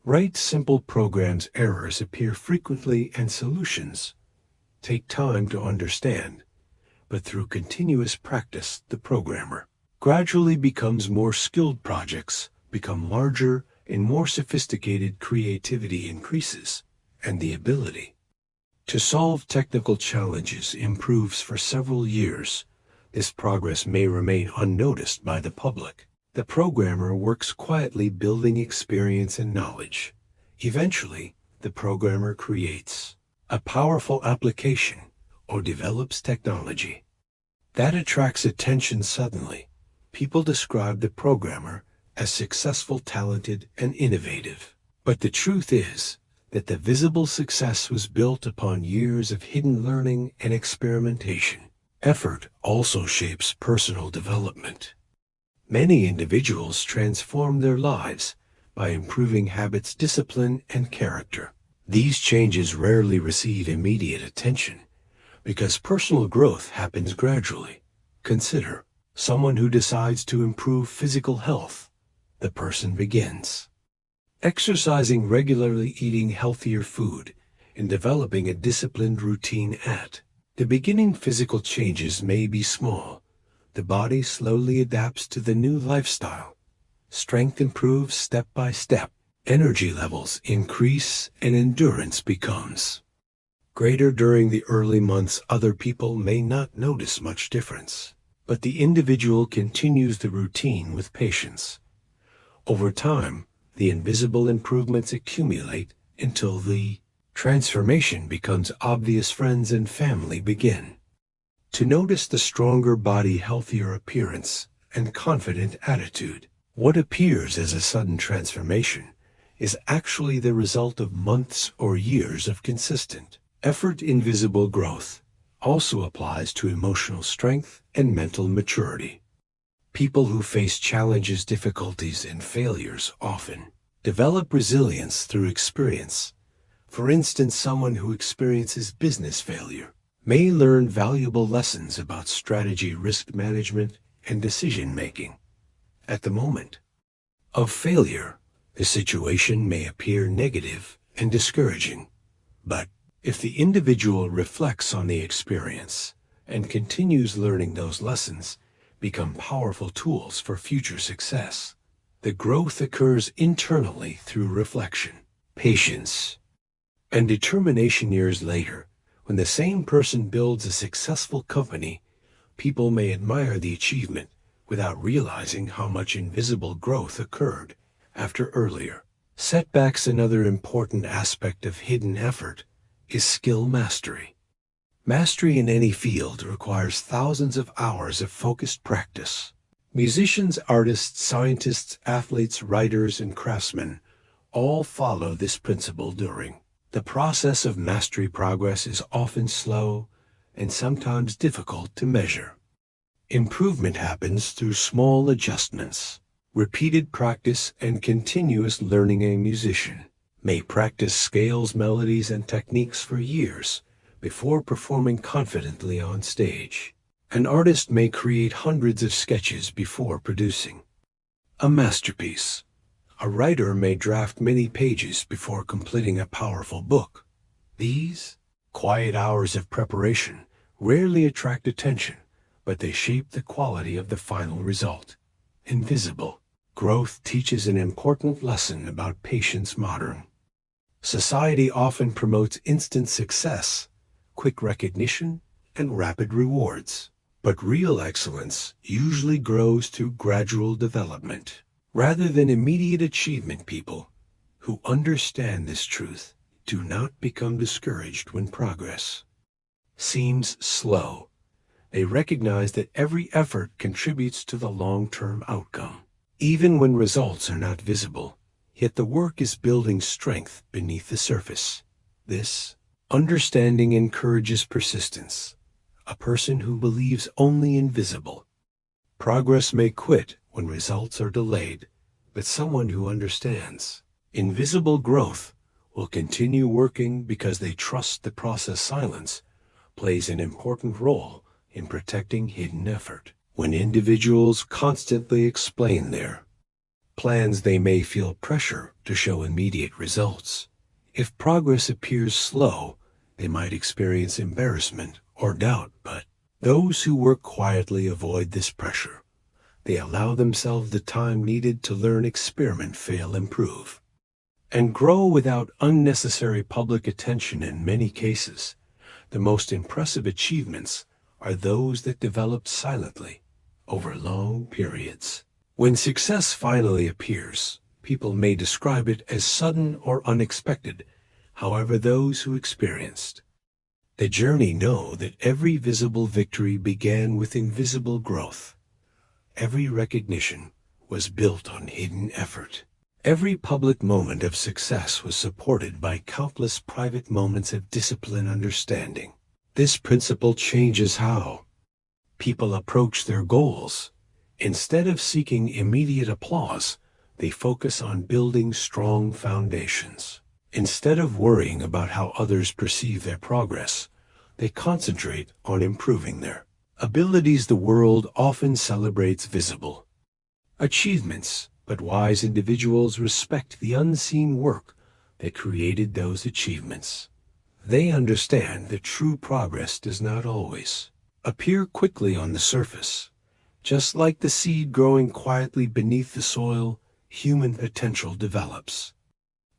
[SPEAKER 1] write simple programs. Errors appear frequently and solutions take time to understand. But through continuous practice, the programmer gradually becomes more skilled. Projects become larger and more sophisticated. Creativity increases, and the ability to solve technical challenges improves. For several years, this progress may remain unnoticed by the public. The programmer works quietly, building experience and knowledge. Eventually, the programmer creates a powerful application or develops technology that attracts attention. Suddenly, people describe the programmer as successful, talented, and innovative. But the truth is that the visible success was built upon years of hidden learning and experimentation. Effort also shapes personal development. Many individuals transform their lives by improving habits, discipline, and character. These changes rarely receive immediate attention because personal growth happens gradually. Consider someone who decides to improve physical health. The person begins exercising regularly, eating healthier food, and developing a disciplined routine. At the beginning, physical changes may be small. The body slowly adapts to the new lifestyle. Strength improves step by step. Energy levels increase and endurance becomes greater. During the early months, other people may not notice much difference, but the individual continues the routine with patience. Over time, the invisible improvements accumulate until the transformation becomes obvious. Friends and family begin to notice the stronger body, healthier appearance, and confident attitude. What appears as a sudden transformation is actually the result of months or years of consistent effort. Invisible growth also applies to emotional strength and mental maturity. People who face challenges, difficulties, and failures often develop resilience through experience. For instance, someone who experiences business failure may learn valuable lessons about strategy, risk management, and decision-making. At the moment of failure, the situation may appear negative and discouraging, but if the individual reflects on the experience and continues learning, those lessons become powerful tools for future success. The growth occurs internally through reflection, patience, and determination. Years later, when the same person builds a successful company, people may admire the achievement without realizing how much invisible growth occurred after earlier setbacks. Another important aspect of hidden effort is skill mastery. Mastery in any field requires thousands of hours of focused practice. Musicians, artists, scientists, athletes, writers, and craftsmen all follow this principle. During the process of mastery, progress is often slow and sometimes difficult to measure. Improvement happens through small adjustments, repeated practice, and continuous learning. A musician may practice scales, melodies, and techniques for years before performing confidently on stage. An artist may create hundreds of sketches before producing a masterpiece. A writer may draft many pages before completing a powerful book. These quiet hours of preparation rarely attract attention, but they shape the quality of the final result. Invisible growth teaches an important lesson about patience. Modern society often promotes instant success, quick recognition, and rapid rewards. But real excellence usually grows through gradual development. Rather than immediate achievement, people who understand this truth do not become discouraged when progress seems slow. They recognize that every effort contributes to the long-term outcome. Even when results are not visible, yet the work is building strength beneath the surface. This understanding encourages persistence. A person who believes only in visible progress may quit when results are delayed, but someone who understands invisible growth will continue working because they trust the process. Silence plays an important role in protecting hidden effort. When individuals constantly explain their plans, they may feel pressure to show immediate results. If progress appears slow, they might experience embarrassment or doubt, but those who work quietly avoid this pressure. They allow themselves the time needed to learn, experiment, fail, improve, and grow without unnecessary public attention. In many cases, the most impressive achievements are those that develop silently over long periods. When success finally appears, people may describe it as sudden or unexpected. However, those who experienced the journey know that every visible victory began with invisible growth. Every recognition was built on hidden effort. Every public moment of success was supported by countless private moments of discipline and understanding. This principle changes how people approach their goals. Instead of seeking immediate applause, they focus on building strong foundations. Instead of worrying about how others perceive their progress, they concentrate on improving their abilities. The world often celebrates visible achievements, but wise individuals respect the unseen work that created those achievements. They understand that true progress does not always appear quickly on the surface. Just like the seed growing quietly beneath the soil, human potential develops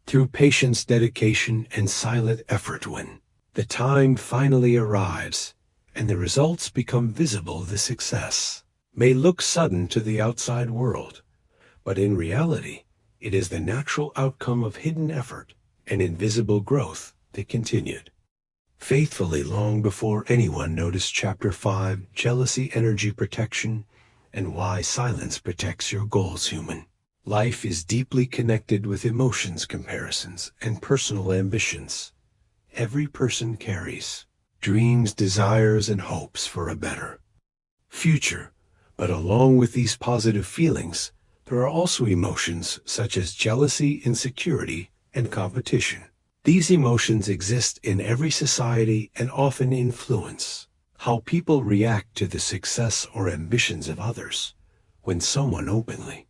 [SPEAKER 1] through patience, dedication, and silent effort. When the time finally arrives and the results become visible, the success may look sudden to the outside world, but in reality, it is the natural outcome of hidden effort and invisible growth that continued faithfully long before anyone noticed. Chapter 5: Jealousy, Energy Protection, and Why Silence Protects Your Goals. Human life is deeply connected with emotions, comparisons, and personal ambitions. Every person carries dreams, desires, and hopes for a better future. But along with these positive feelings, there are also emotions such as jealousy, insecurity, and competition. These emotions exist in every society and often influence how people react to the success or ambitions of others. When someone openly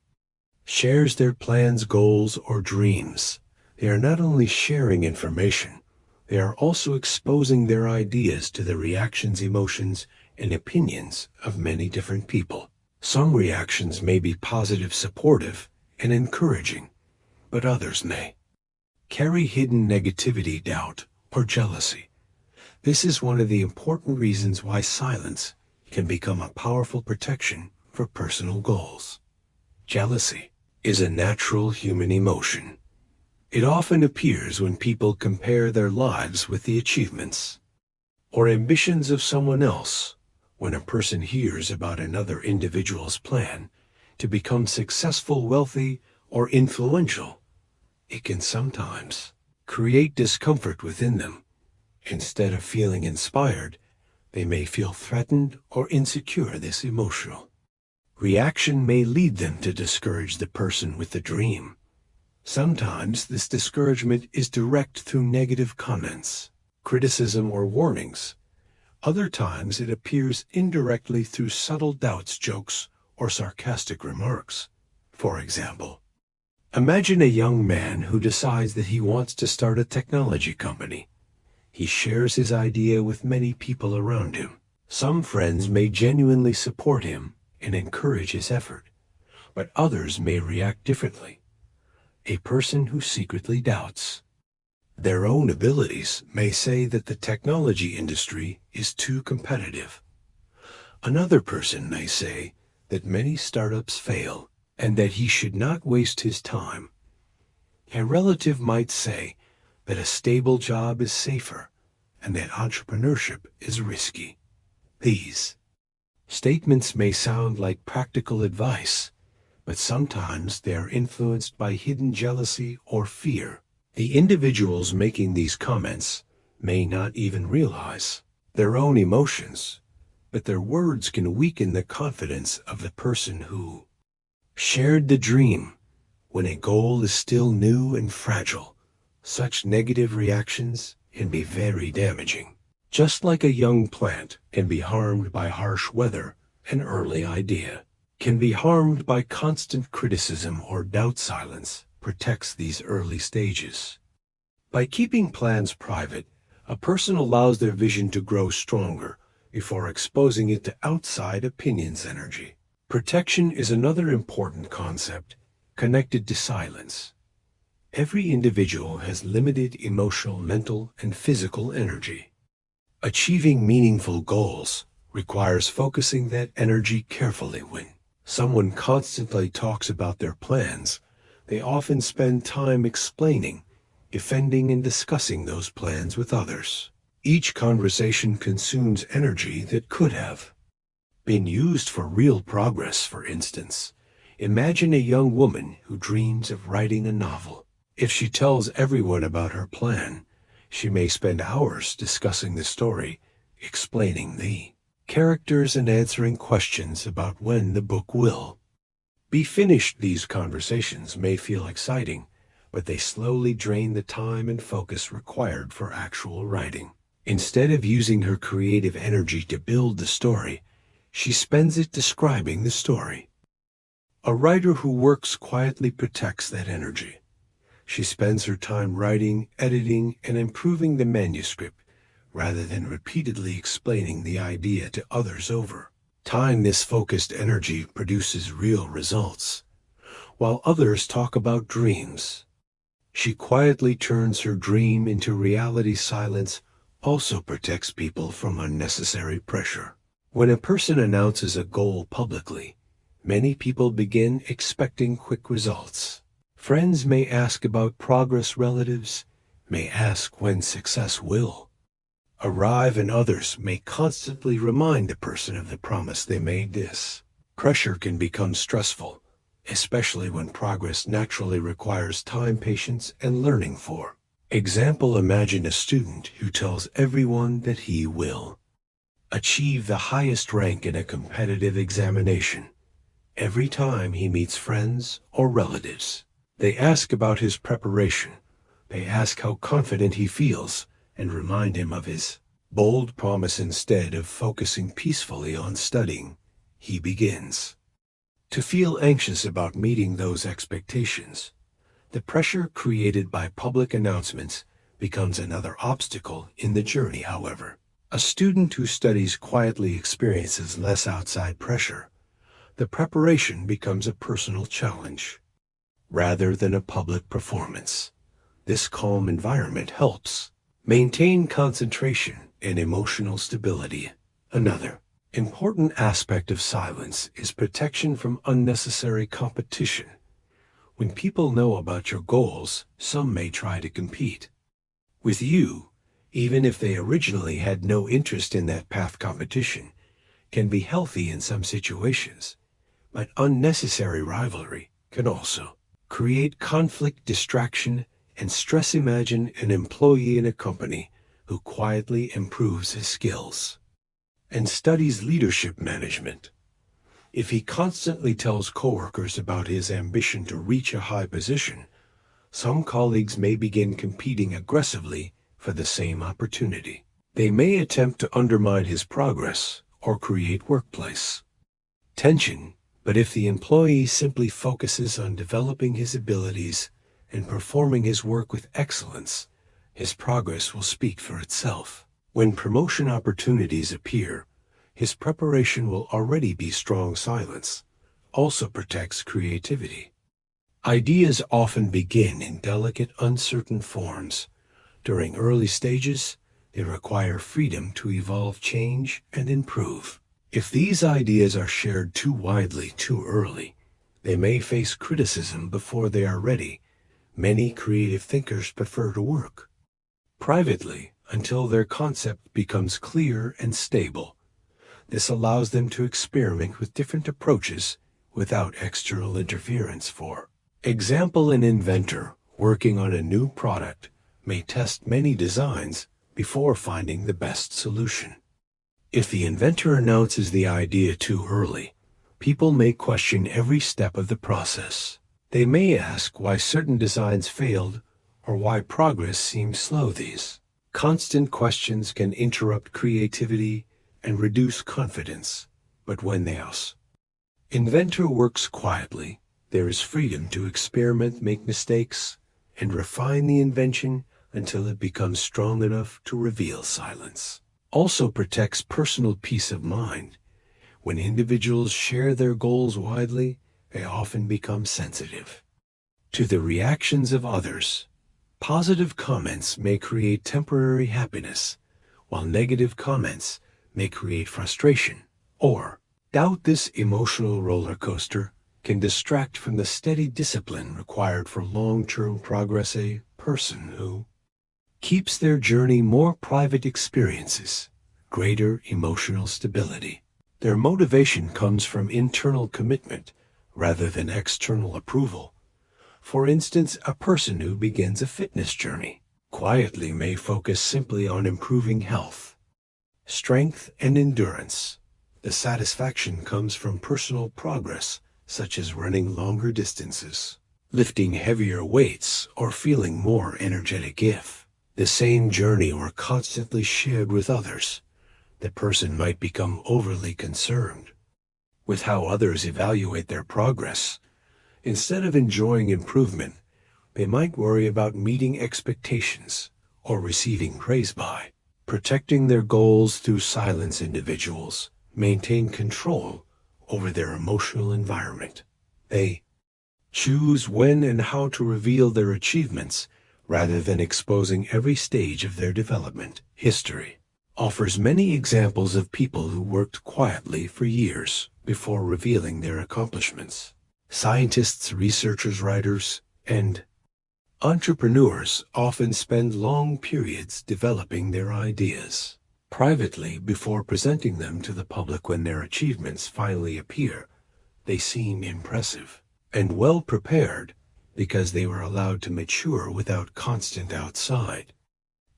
[SPEAKER 1] shares their plans, goals, or dreams, they are not only sharing information, they are also exposing their ideas to the reactions, emotions, and opinions of many different people. Some reactions may be positive, supportive, and encouraging, but others may carry hidden negativity, doubt, or jealousy. This is one of the important reasons why silence can become a powerful protection for personal goals. Jealousy is a natural human emotion. It often appears when people compare their lives with the achievements or ambitions of someone else. When a person hears about another individual's plan to become successful, wealthy, or influential, it can sometimes create discomfort within them. Instead of feeling inspired, they may feel threatened or insecure. This emotional reaction may lead them to discourage the person with the dream. Sometimes this discouragement is direct through negative comments, criticism, or warnings. Other times it appears indirectly through subtle doubts, jokes, or sarcastic remarks. For example, imagine a young man who decides that he wants to start a technology company. He shares his idea with many people around him. Some friends may genuinely support him and encourage his effort, but others may react differently. A person who secretly doubts their own abilities may say that the technology industry is too competitive. Another person may say that many startups fail and that he should not waste his time. A relative might say that a stable job is safer and that entrepreneurship is risky. These statements may sound like practical advice, but sometimes they are influenced by hidden jealousy or fear. The individuals making these comments may not even realize their own emotions, but their words can weaken the confidence of the person who shared the dream. When a goal is still new and fragile, such negative reactions can be very damaging. Just like a young plant can be harmed by harsh weather, an early idea can be harmed by constant criticism or doubt. Silence protects these early stages. By keeping plans private, a person allows their vision to grow stronger before exposing it to outside opinions. Energy protection is another important concept connected to silence. Every individual has limited emotional, mental, and physical energy. Achieving meaningful goals requires focusing that energy carefully. When someone constantly talks about their plans, they often spend time explaining, defending, and discussing those plans with others. Each conversation consumes energy that could have been used for real progress. For instance, imagine a young woman who dreams of writing a novel. If she tells everyone about her plan, she may spend hours discussing the story, explaining the characters, and answering questions about when the book will be finished. These conversations may feel exciting, but they slowly drain the time and focus required for actual writing. Instead of using her creative energy to build the story, she spends it describing the story. A writer who works quietly protects that energy. She spends her time writing, editing, and improving the manuscript rather than repeatedly explaining the idea to others over time. This focused energy produces real results. While others talk about dreams, she quietly turns her dream into reality. Silence also protects people from unnecessary pressure. When a person announces a goal publicly, many people begin expecting quick results. Friends may ask about progress, relatives may ask when success will arrive, and others may constantly remind the person of the promise they made. This pressure can become stressful, especially when progress naturally requires time, patience, and learning. For example, imagine a student who tells everyone that he will achieve the highest rank in a competitive examination. Every time he meets friends or relatives, they ask about his preparation. They ask how confident he feels and remind him of his bold promise. Instead of focusing peacefully on studying, he begins to feel anxious about meeting those expectations. The pressure created by public announcements becomes another obstacle in the journey. However, a student who studies quietly experiences less outside pressure. The preparation becomes a personal challenge rather than a public performance. This calm environment helps maintain concentration and emotional stability. Another important aspect of silence is protection from unnecessary competition. When people know about your goals, some may try to compete with you, even if they originally had no interest in that path. Competition can be healthy in some situations, but unnecessary rivalry can also create conflict, distraction, and stress. Imagine an employee in a company who quietly improves his skills and studies leadership management. If he constantly tells coworkers about his ambition to reach a high position, some colleagues may begin competing aggressively for the same opportunity. They may attempt to undermine his progress or create workplace tension. But if the employee simply focuses on developing his abilities and performing his work with excellence, his progress will speak for itself. When promotion opportunities appear, his preparation will already be strong. Silence also protects creativity. Ideas often begin in delicate, uncertain forms. During early stages, they require freedom to evolve, change, and improve. If these ideas are shared too widely too early, they may face criticism before they are ready. Many creative thinkers prefer to work privately until their concept becomes clear and stable. This allows them to experiment with different approaches without external interference. For example, an inventor working on a new product may test many designs before finding the best solution. If the inventor announces the idea too early, people may question every step of the process. They may ask why certain designs failed or why progress seems slow. These constant questions can interrupt creativity and reduce confidence. But when the inventor works quietly, there is freedom to experiment, make mistakes, and refine the invention until it becomes strong enough to reveal. Silence also protects personal peace of mind. When individuals share their goals widely, they often become sensitive to the reactions of others. Positive comments may create temporary happiness, while negative comments may create frustration or doubt. This emotional roller coaster can distract from the steady discipline required for long-term progress. A person who keeps their journey more private experiences greater emotional stability. Their motivation comes from internal commitment rather than external approval. For instance, a person who begins a fitness journey quietly may focus simply on improving health, strength, and endurance. The satisfaction comes from personal progress, such as running longer distances, lifting heavier weights, or feeling more energetic. If the same journey were constantly shared with others, the person might become overly concerned with how others evaluate their progress. Instead of enjoying improvement, they might worry about meeting expectations or receiving praise. By protecting their goals through silence, individuals maintain control over their emotional environment. They choose when and how to reveal their achievements rather than exposing every stage of their development. History offers many examples of people who worked quietly for years before revealing their accomplishments. Scientists, researchers, writers, and entrepreneurs often spend long periods developing their ideas privately before presenting them to the public. When their achievements finally appear, they seem impressive and well prepared because they were allowed to mature without constant outside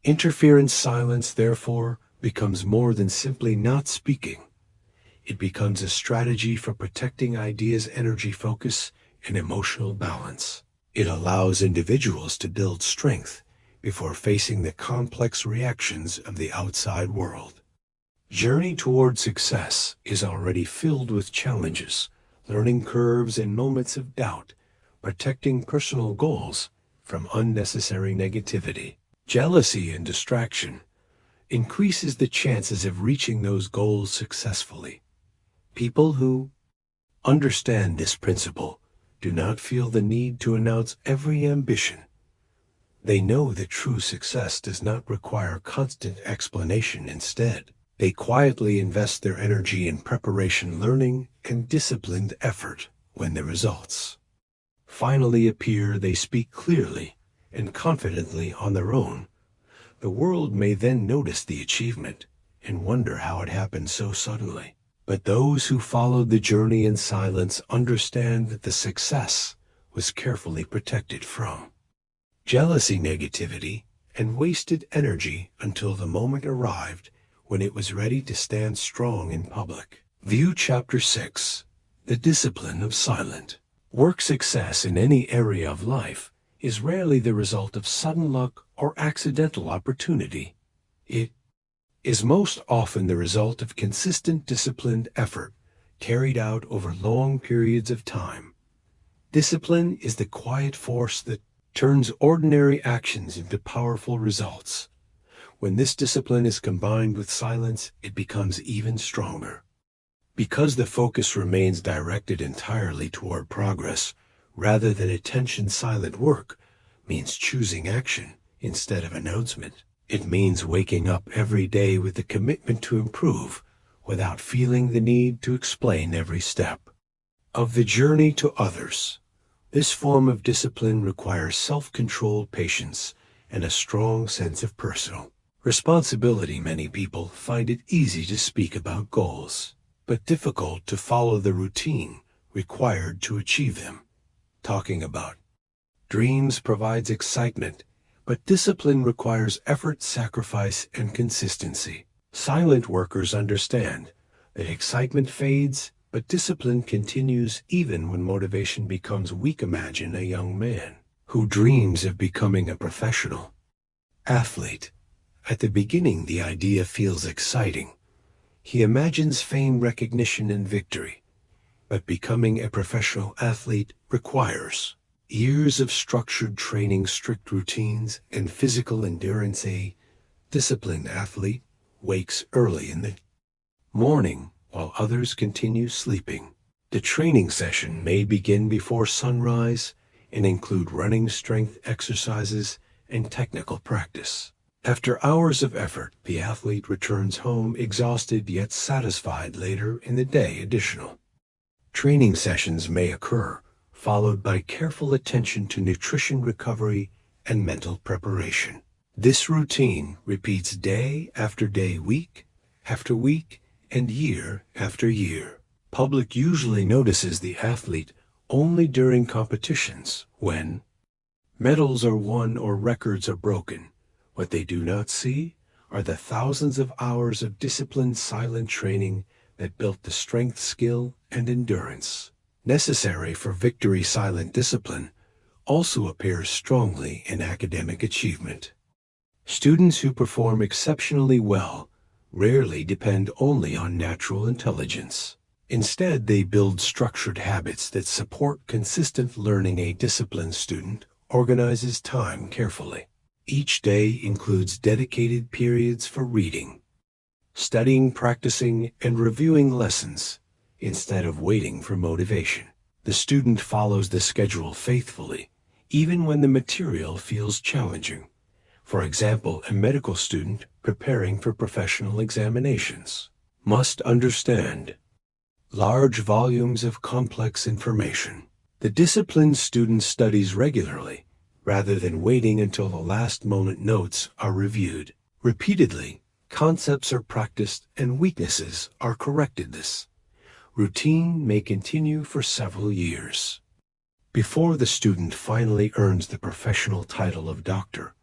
[SPEAKER 1] interference. Silence, therefore, becomes more than simply not speaking. It becomes a strategy for protecting ideas, energy, focus, and emotional balance. It allows individuals to build strength before facing the complex reactions of the outside world. Journey toward success is already filled with challenges, learning curves, and moments of doubt. Protecting personal goals from unnecessary negativity, jealousy, and distraction increases the chances of reaching those goals successfully. People who understand this principle do not feel the need to announce every ambition. They know that true success does not require constant explanation. Instead, they quietly invest their energy in preparation, learning, and disciplined effort. When the results finally appear, they speak clearly and confidently on their own. The world may then notice the achievement and wonder how it happened so suddenly. But those who followed the journey in silence understand that the success was carefully protected from jealousy, negativity, and wasted energy until the moment arrived when it was ready to stand strong in public. View Chapter 6, The Discipline of Silent Work. Success in any area of life is rarely the result of sudden luck or accidental opportunity. It is most often the result of consistent, disciplined effort carried out over long periods of time. Discipline is the quiet force that turns ordinary actions into powerful results. When this discipline is combined with silence, it becomes even stronger. Because the focus remains directed entirely toward progress rather than attention, silent work means choosing action instead of announcement. It means waking up every day with the commitment to improve without feeling the need to explain every step of the journey to others. This form of discipline requires self-control, patience, and a strong sense of personal responsibility. Many people find it easy to speak about goals, but difficult to follow the routine required to achieve them. Talking about dreams provides excitement, but discipline requires effort, sacrifice, and consistency. Silent workers understand that excitement fades, but discipline continues even when motivation becomes weak. Imagine a young man who dreams of becoming a professional athlete. At the beginning, the idea feels exciting. He imagines fame, recognition, and victory. But becoming a professional athlete requires years of structured training, strict routines, and physical endurance. A disciplined athlete wakes early in the morning while others continue sleeping. The training session may begin before sunrise and include running, strength exercises, and technical practice. After hours of effort, the athlete returns home exhausted yet satisfied. Later in the day, additional training sessions may occur, followed by careful attention to nutrition, recovery, and mental preparation. This routine repeats day after day, week after week, and year after year. Public usually notices the athlete only during competitions, when medals are won or records are broken. What they do not see are the thousands of hours of disciplined, silent training that built the strength, skill, and endurance necessary for victory. Silent discipline also appears strongly in academic achievement. Students who perform exceptionally well rarely depend only on natural intelligence. Instead, they build structured habits that support consistent learning. A disciplined student organizes time carefully. Each day includes dedicated periods for reading, studying, practicing, and reviewing lessons instead of waiting for motivation. The student follows the schedule faithfully, even when the material feels challenging. For example, a medical student preparing for professional examinations must understand large volumes of complex information. The disciplined student studies regularly, rather than waiting until the last moment. Notes are reviewed repeatedly, concepts are practiced, and weaknesses are corrected. This routine may continue for several years before the student finally earns the professional title of doctor.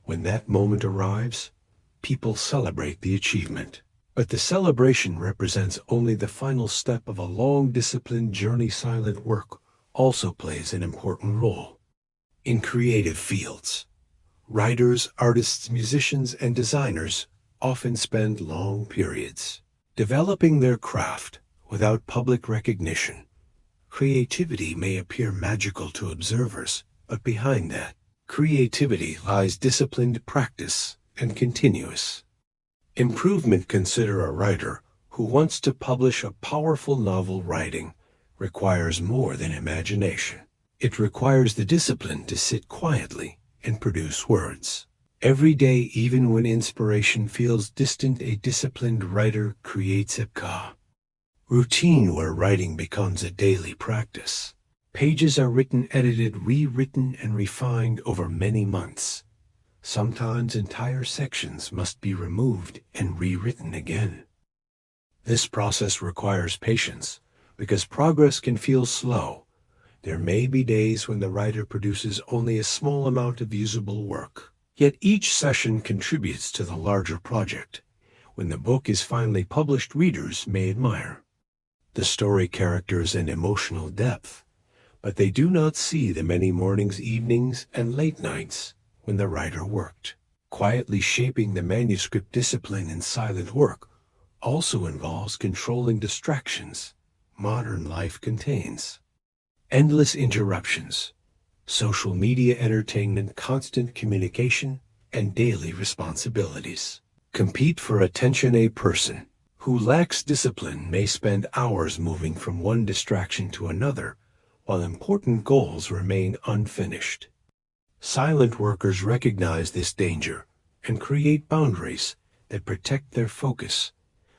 [SPEAKER 1] When that moment arrives, people celebrate the achievement. But the celebration represents only the final step of a long, disciplined journey. Silent work also plays an important role in creative fields. Writers, artists, musicians, and designers often spend long periods developing their craft without public recognition. Creativity may appear magical to observers, but behind that creativity lies disciplined practice and continuous improvement. Consider a writer who wants to publish a powerful novel. Writing requires more than imagination. It requires the discipline to sit quietly and produce words every day, even when inspiration feels distant. A disciplined writer creates a routine where writing becomes a daily practice. Pages are written, edited, rewritten, and refined over many months. Sometimes entire sections must be removed and rewritten again. This process requires patience because progress can feel slow. There may be days when the writer produces only a small amount of usable work. Yet each session contributes to the larger project. When the book is finally published, readers may admire the story, characters, and emotional depth, but they do not see the many mornings, evenings, and late nights when the writer worked, quietly shaping the manuscript. Discipline in silent work also involves controlling distractions. Modern life contains endless interruptions, social media, entertainment, constant communication, and daily responsibilities compete for attention. A person who lacks discipline may spend hours moving from one distraction to another, while important goals remain unfinished. Silent workers recognize this danger and create boundaries that protect their focus.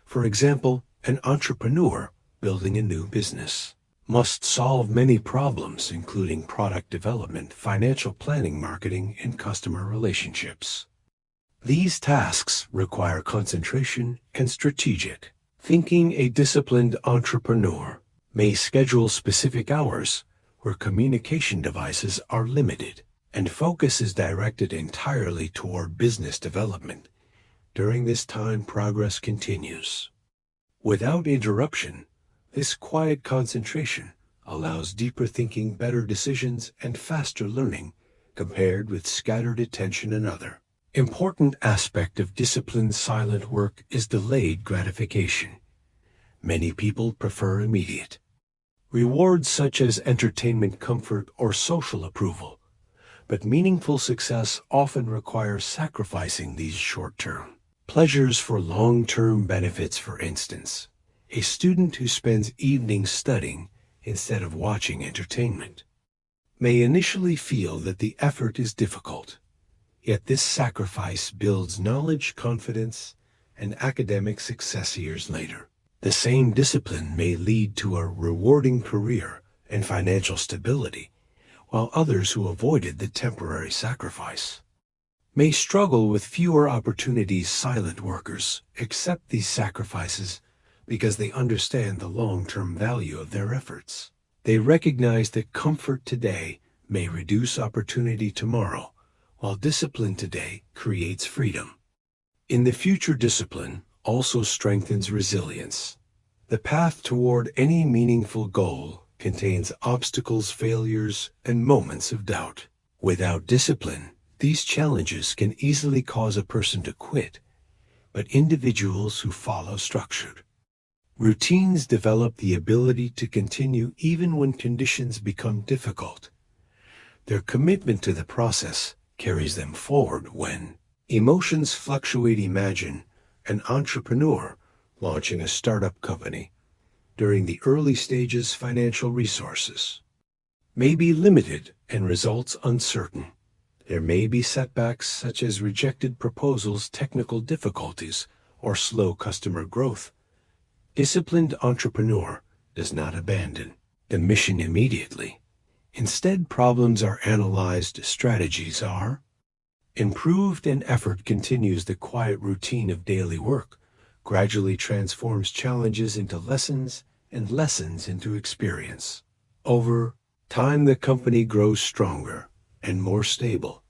[SPEAKER 1] For example, an entrepreneur building a new business must solve many problems, including product development, financial planning, marketing, and customer relationships. These tasks require concentration and strategic thinking. A disciplined entrepreneur may schedule specific hours where communication devices are limited and focus is directed entirely toward business development. During this time, progress continues without interruption. This quiet concentration allows deeper thinking, better decisions, and faster learning compared with scattered attention. Another important aspect of disciplined silent work is delayed gratification. Many people prefer immediate rewards such as entertainment, comfort, or social approval, but meaningful success often requires sacrificing these short-term pleasures for long-term benefits. For instance, a student who spends evenings studying instead of watching entertainment may initially feel that the effort is difficult, yet this sacrifice builds knowledge, confidence, and academic success years later. The same discipline may lead to a rewarding career and financial stability, while others who avoided the temporary sacrifice may struggle with fewer opportunities. Silent workers accept these sacrifices because they understand the long-term value of their efforts. They recognize that comfort today may reduce opportunity tomorrow, while discipline today creates freedom in the future. Discipline also strengthens resilience. The path toward any meaningful goal contains obstacles, failures, and moments of doubt. Without discipline, these challenges can easily cause a person to quit, but individuals who follow structured routines develop the ability to continue even when conditions become difficult. Their commitment to the process carries them forward when emotions fluctuate. Imagine an entrepreneur launching a startup company. During the early stages, financial resources may be limited and results uncertain. There may be setbacks such as rejected proposals, technical difficulties, or slow customer growth. Disciplined entrepreneur does not abandon the mission immediately. Instead, problems are analyzed, strategies are improved, and effort continues. The quiet routine of daily work gradually transforms challenges into lessons and lessons into experience. Over time, the company grows stronger and more stable.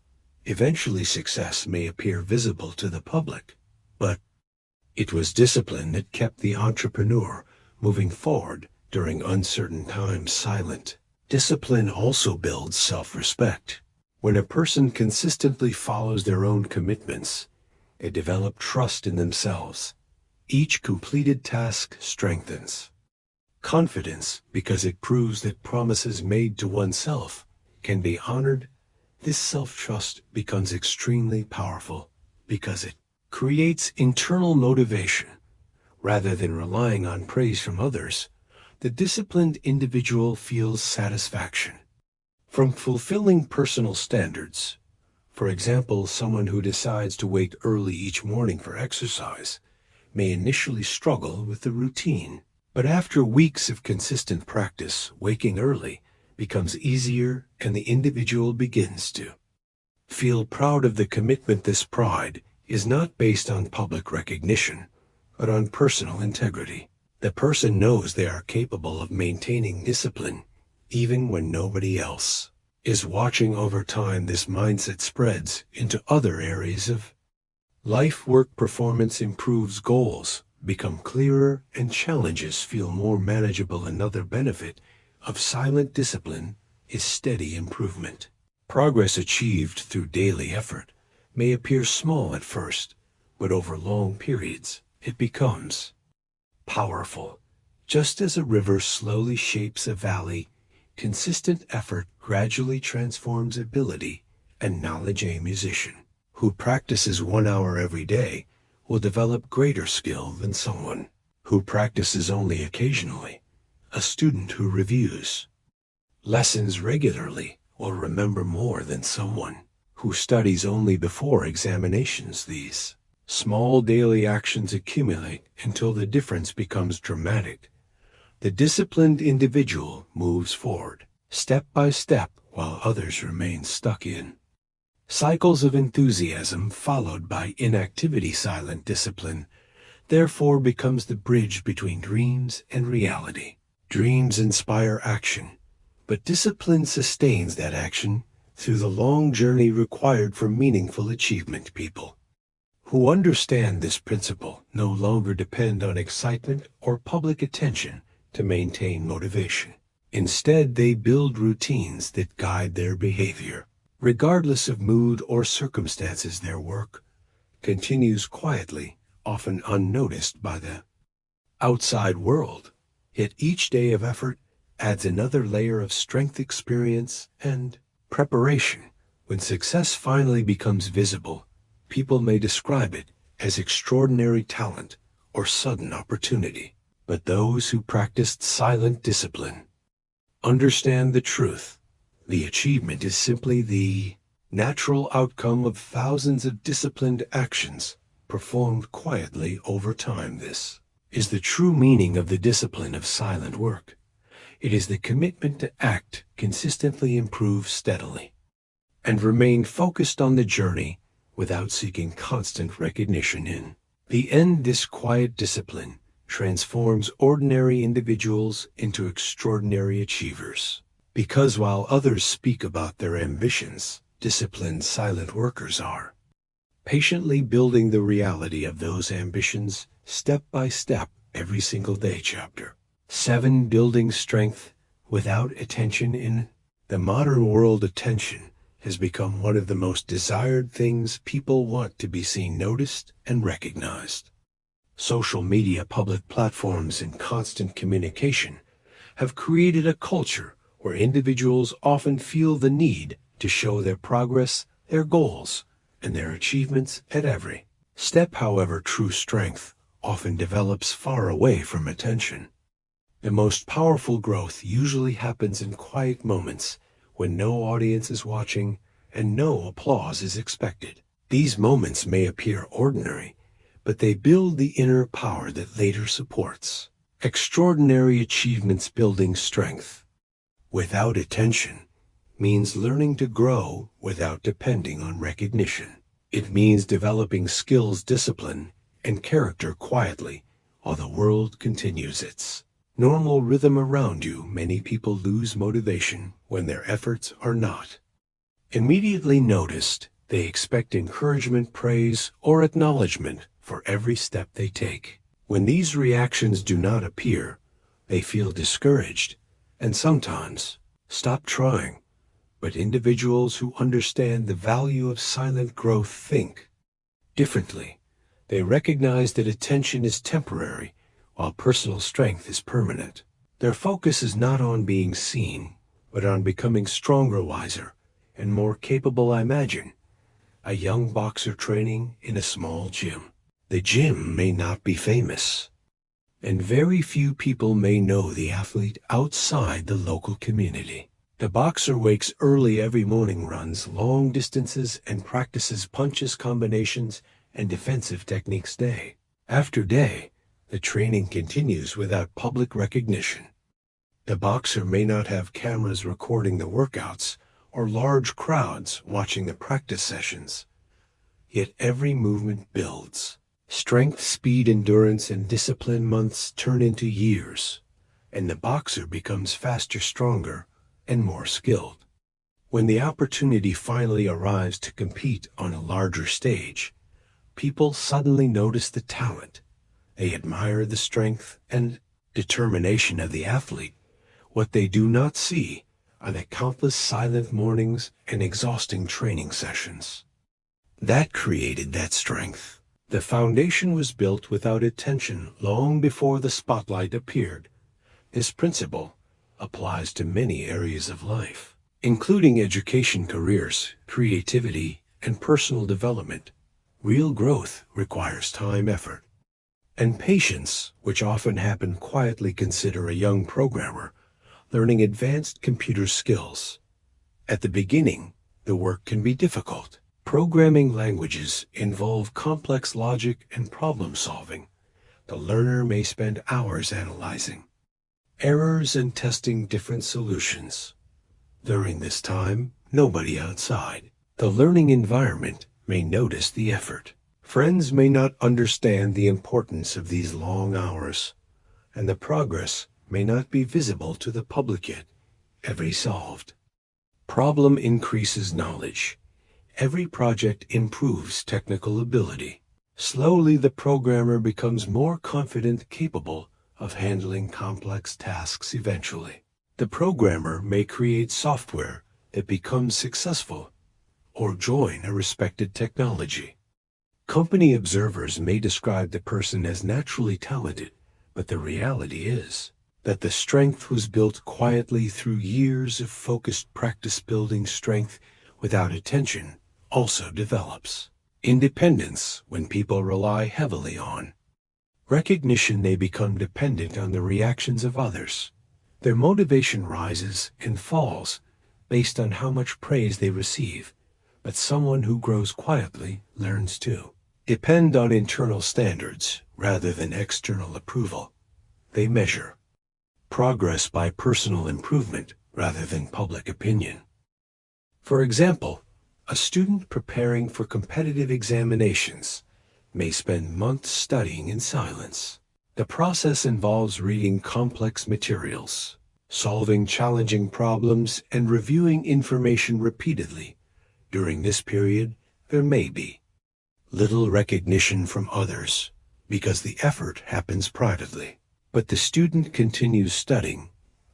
[SPEAKER 1] Eventually, success may appear visible to the public, but it was discipline that kept the entrepreneur moving forward during uncertain times. Silent discipline also builds self-respect. When a person consistently follows their own commitments, they develop trust in themselves. Each completed task strengthens confidence because it proves that promises made to oneself can be honored. This self-trust becomes extremely powerful because it creates internal motivation. Rather than relying on praise from others, the disciplined individual feels satisfaction from fulfilling personal standards. For example, someone who decides to wake early each morning for exercise may initially struggle with the routine, but after weeks of consistent practice, waking early becomes easier and the individual begins to feel proud of the commitment. This pride is not based on public recognition, but on personal integrity. The person knows they are capable of maintaining discipline even when nobody else is watching. Over time, this mindset spreads into other areas of life. Work performance improves, goals become clearer, and challenges feel more manageable. Another benefit of silent discipline is steady improvement. Progress achieved through daily effort may appear small at first, but over long periods, it becomes powerful. Just as a river slowly shapes a valley, consistent effort gradually transforms ability and knowledge. A musician who practices 1 hour every day will develop greater skill than someone who practices only occasionally. A student who reviews lessons regularly will remember more than someone who studies only before examinations. These Small daily actions accumulate until the difference becomes dramatic. The disciplined individual moves forward, step by step, while others remain stuck in cycles of enthusiasm followed by inactivity. Silent discipline therefore becomes the bridge between dreams and reality. Dreams inspire action, but discipline sustains that action through the long journey required for meaningful achievement. People who understand this principle no longer depend on excitement or public attention to maintain motivation. Instead, they build routines that guide their behavior. Regardless of mood or circumstances, their work continues quietly, often unnoticed by the outside world. Yet each day of effort adds another layer of strength, experience, and preparation. When success finally becomes visible, people may describe it as extraordinary talent or sudden opportunity. But those who practiced silent discipline understand the truth. The achievement is simply the natural outcome of thousands of disciplined actions performed quietly over time. This is the true meaning of the discipline of silent work. It is the commitment to act consistently, improve steadily, and remain focused on the journey without seeking constant recognition. In the end, this quiet discipline transforms ordinary individuals into extraordinary achievers. Because while others speak about their ambitions, disciplined silent workers are patiently building the reality of those ambitions step by step every single day. Chapter 7: Building Strength Without Attention. In the modern world, attention has become one of the most desired things. People want to be seen, noticed, and recognized. Social media, public platforms, and constant communication have created a culture where individuals often feel the need to show their progress, their goals, and their achievements at every step. However, true strength often develops far away from attention. The most powerful growth usually happens in quiet moments when no audience is watching and no applause is expected. These moments may appear ordinary, but they build the inner power that later supports extraordinary achievements. Building strength without attention means learning to grow without depending on recognition. It means developing skills, discipline, and character quietly while the world continues its normal rhythm around you. Many people lose motivation when their efforts are not immediately noticed. They expect encouragement, praise, or acknowledgement for every step they take. When these reactions do not appear, they feel discouraged and sometimes stop trying. But individuals who understand the value of silent growth think differently. They recognize that attention is temporary while personal strength is permanent. Their focus is not on being seen, but on becoming stronger, wiser, and more capable. I imagine a young boxer training in a small gym. The gym may not be famous, and very few people may know the athlete outside the local community. The boxer wakes early every morning, runs long distances, and practices punches, combinations, and defensive techniques day after day. The training continues without public recognition. The boxer may not have cameras recording the workouts or large crowds watching the practice sessions. Yet every movement builds strength, speed, endurance, and discipline. Months turn into years, and the boxer becomes faster, stronger, and more skilled. When the opportunity finally arrives to compete on a larger stage, people suddenly notice the talent. They admire the strength and determination of the athlete. What they do not see are the countless silent mornings and exhausting training sessions that created that strength. The foundation was built without attention long before the spotlight appeared. This principle applies to many areas of life, including education, careers, creativity, and personal development. Real growth requires time, effort, and patience, which often happen quietly. Consider a young programmer learning advanced computer skills. At the beginning, the work can be difficult. Programming languages involve complex logic and problem solving. The learner may spend hours analyzing errors and testing different solutions. During this time, nobody outside the learning environment may notice the effort. Friends may not understand the importance of these long hours, and the progress may not be visible to the public yet. Every solved problem increases knowledge. Every project improves technical ability. Slowly, the programmer becomes more confident, capable of handling complex tasks eventually. The programmer may create software that becomes successful or join a respected technology. Company observers may describe the person as naturally talented, but the reality is that the strength was built quietly through years of focused practice. Building strength without attention also develops independence. When people rely heavily on recognition, they become dependent on the reactions of others. Their motivation rises and falls based on how much praise they receive. But someone who grows quietly learns to depend on internal standards rather than external approval. They measure progress by personal improvement rather than public opinion. For example, a student preparing for competitive examinations may spend months studying in silence. The process involves reading complex materials, solving challenging problems, and reviewing information repeatedly. During this period, there may be little recognition from others because the effort happens privately. But the student continues studying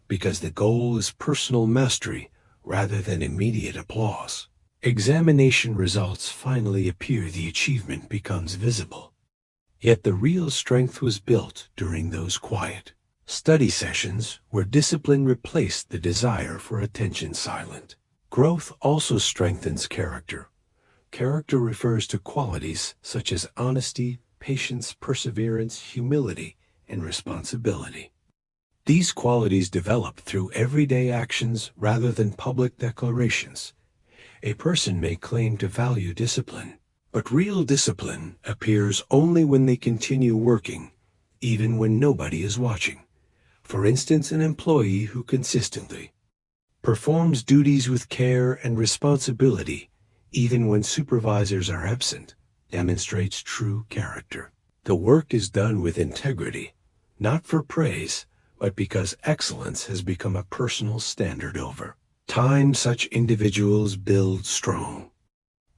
[SPEAKER 1] because the goal is personal mastery rather than immediate applause. Examination results finally appear, the achievement becomes visible. Yet the real strength was built during those quiet study sessions where discipline replaced the desire for attention. Silent growth also strengthens character. Character refers to qualities such as honesty, patience, perseverance, humility, and responsibility. These qualities develop through everyday actions rather than public declarations. A person may claim to value discipline, but real discipline appears only when they continue working, even when nobody is watching. For instance, an employee who consistently performs duties with care and responsibility, even when supervisors are absent, demonstrates true character. The work is done with integrity, not for praise, but because excellence has become a personal standard. Over time, such individuals build strong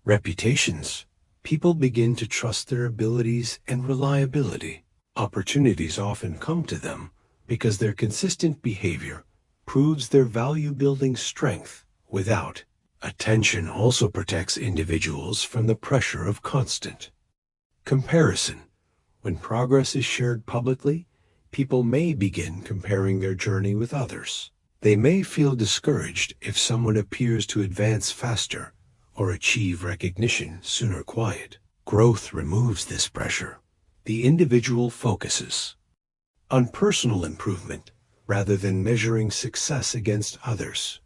[SPEAKER 1] reputations. People begin to trust their abilities and reliability. Opportunities often come to them because their consistent behavior proves their value. Building strength without attention also protects individuals from the pressure of constant comparison. When progress is shared publicly, people may begin comparing their journey with others. They may feel discouraged if someone appears to advance faster or achieve recognition sooner. Quiet growth removes this pressure. The individual focuses on personal improvement rather than measuring success against others.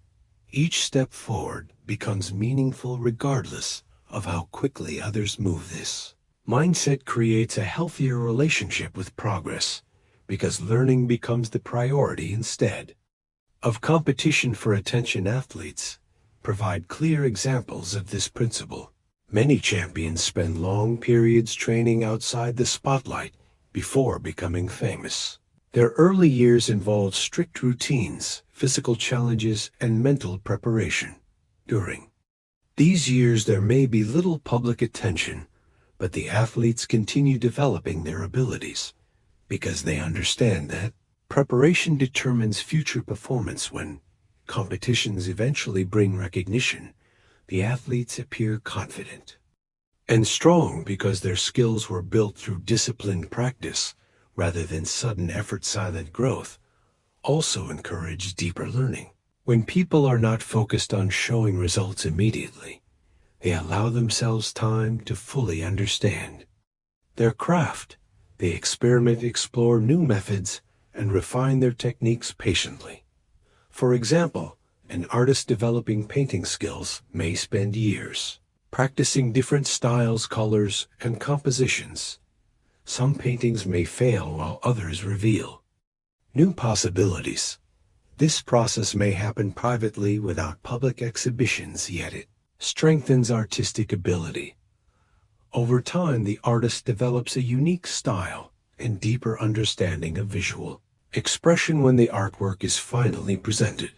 [SPEAKER 1] Each step forward becomes meaningful regardless of how quickly others move. This mindset creates a healthier relationship with progress because learning becomes the priority instead of competition. For attention, athletes provide clear examples of this principle. Many champions spend long periods training outside the spotlight before becoming famous. Their early years involved strict routines, physical challenges, and mental preparation. During these years, there may be little public attention, but the athletes continue developing their abilities because they understand that preparation determines future performance. When competitions eventually bring recognition, the athletes appear confident and strong because their skills were built through disciplined practice rather than sudden effort. Silent growth also encourages deeper learning. When people are not focused on showing results immediately, they allow themselves time to fully understand their craft. They experiment, explore new methods, and refine their techniques patiently. For example, an artist developing painting skills may spend years practicing different styles, colors, and compositions. Some paintings may fail while others reveal new possibilities. This process may happen privately without public exhibitions, yet it strengthens artistic ability. Over time, the artist develops a unique style and deeper understanding of visual expression when the artwork is finally presented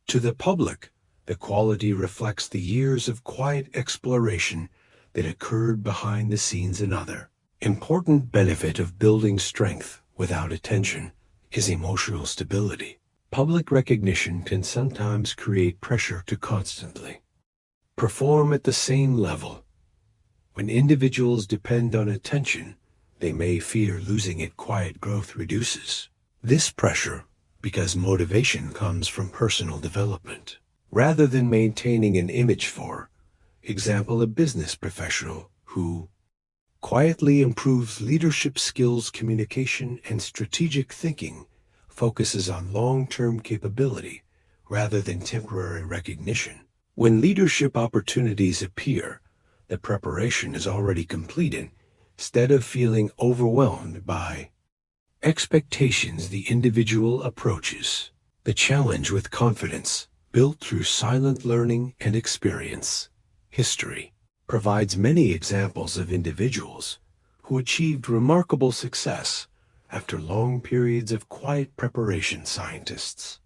[SPEAKER 1] to the public. The quality reflects the years of quiet exploration that occurred behind the scenes. Another important benefit of building strength without attention is emotional stability. Public recognition can sometimes create pressure to constantly perform at the same level. When individuals depend on attention, they may fear losing it. Quiet growth reduces this pressure because motivation comes from personal development rather than maintaining an image. For example, a business professional who quietly improves leadership skills, communication, and strategic thinking focuses on long-term capability rather than temporary recognition. When leadership opportunities appear, the preparation is already completed. Instead of feeling overwhelmed by expectations, the individual approaches the challenge with confidence, built through silent learning and experience. History provides many examples of individuals who achieved remarkable success after long periods of quiet preparation. Scientists,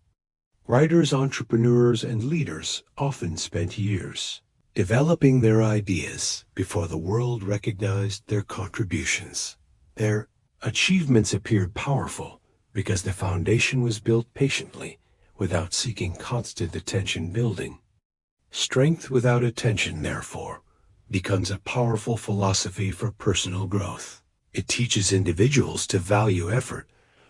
[SPEAKER 1] writers, entrepreneurs, and leaders often spent years developing their ideas before the world recognized their contributions. Their achievements appeared powerful because the foundation was built patiently without seeking constant attention. Building strength without attention, therefore, becomes a powerful philosophy for personal growth. It teaches individuals to value effort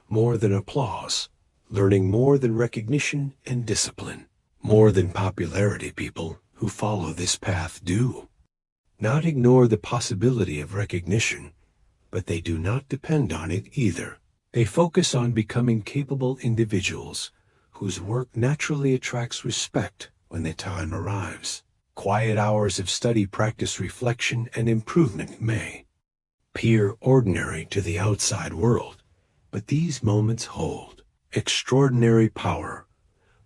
[SPEAKER 1] more than applause, learning more than recognition, and discipline more than popularity. People who follow this path do not ignore the possibility of recognition, but they do not depend on it either. They focus on becoming capable individuals whose work naturally attracts respect when the time arrives. Quiet hours of study, practice, reflection, and improvement may appear ordinary to the outside world, but these moments hold extraordinary power.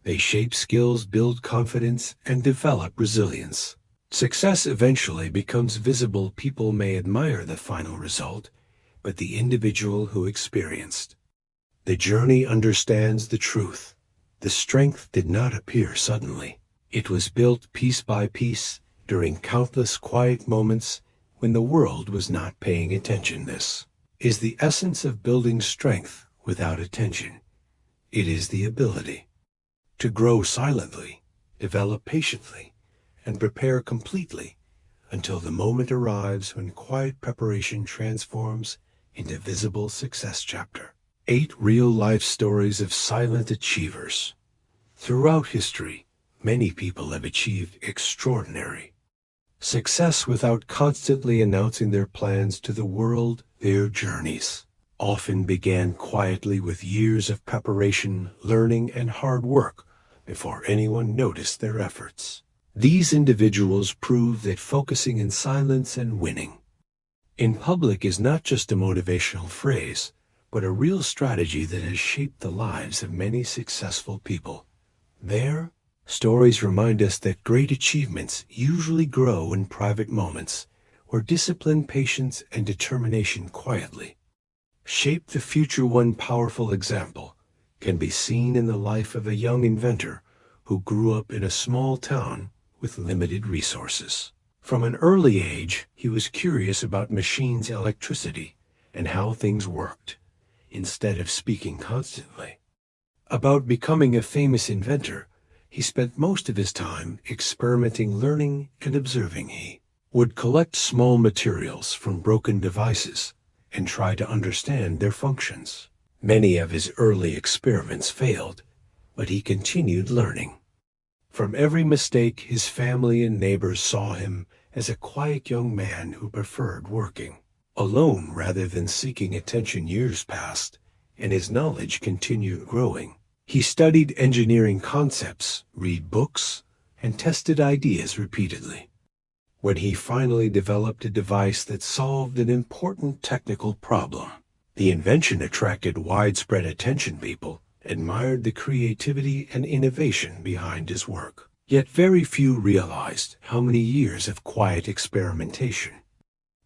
[SPEAKER 1] They shape skills, build confidence, and develop resilience. Success eventually becomes visible. People may admire the final result, but the individual who experienced the journey understands the truth. The strength did not appear suddenly. It was built piece by piece during countless quiet moments when the world was not paying attention. This is the essence of building strength without attention. It is the ability to grow silently, develop patiently, and prepare completely until the moment arrives when quiet preparation transforms into visible success. Chapter 8. Real-life stories of silent achievers. Throughout history, many people have achieved extraordinary success without constantly announcing their plans to the world. Their journeys often began quietly with years of preparation, learning, and hard work before anyone noticed their efforts. These individuals prove that focusing in silence and winning in public is not just a motivational phrase, but a real strategy that has shaped the lives of many successful people. Their stories remind us that great achievements usually grow in private moments, where discipline, patience, and determination quietly shape the future. One powerful example can be seen in the life of a young inventor who grew up in a small town with limited resources. From an early age, he was curious about machines, electricity, and how things worked. Instead of speaking constantly about becoming a famous inventor, he spent most of his time experimenting, learning, and observing. He would collect small materials from broken devices and try to understand their functions. Many of his early experiments failed, but he continued learning. From every mistake, his family and neighbors saw him as a quiet young man who preferred working alone rather than seeking attention. Years passed, and his knowledge continued growing. He studied engineering concepts, read books, and tested ideas repeatedly. when he finally developed a device that solved an important technical problem. The invention attracted widespread attention. People admired the creativity and innovation behind his work. Yet very few realized how many years of quiet experimentation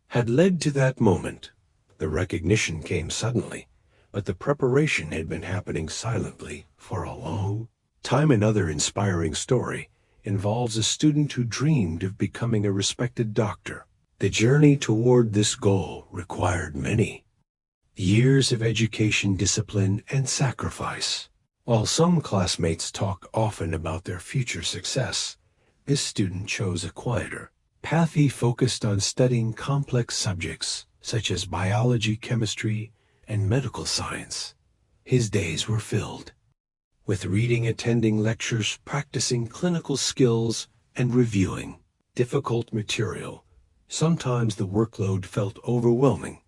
[SPEAKER 1] had led to that moment. The recognition came suddenly, but the preparation had been happening silently for a long time. Another inspiring story involves a student who dreamed of becoming a respected doctor. The journey toward this goal required many years of education, discipline, and sacrifice. While some classmates talk often about their future success, this student chose a quieter path. He focused on studying complex subjects such as biology, chemistry, and medical science. His days were filled with reading, attending lectures, practicing clinical skills, and reviewing difficult material. Sometimes the workload felt overwhelming,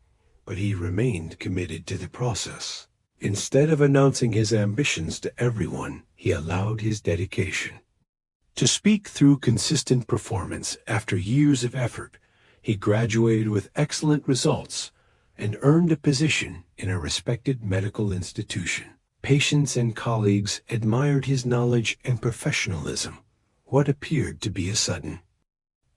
[SPEAKER 1] but he remained committed to the process. Instead of announcing his ambitions to everyone, he allowed his dedication to speak through consistent performance. After years of effort, he graduated with excellent results and earned a position in a respected medical institution. Patients and colleagues admired his knowledge and professionalism. What appeared to be a sudden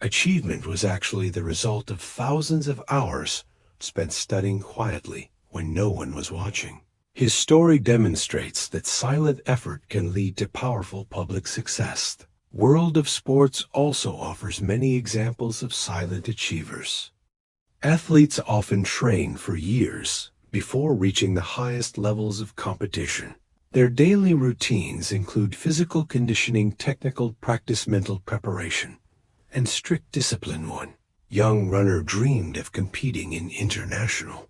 [SPEAKER 1] achievement was actually the result of thousands of hours spent studying quietly when no one was watching. His story demonstrates that silent effort can lead to powerful public success. The world of sports also offers many examples of silent achievers. Athletes often train for years before reaching the highest levels of competition. Their daily routines include physical conditioning, technical practice, mental preparation, and strict discipline. One young runner dreamed of competing in international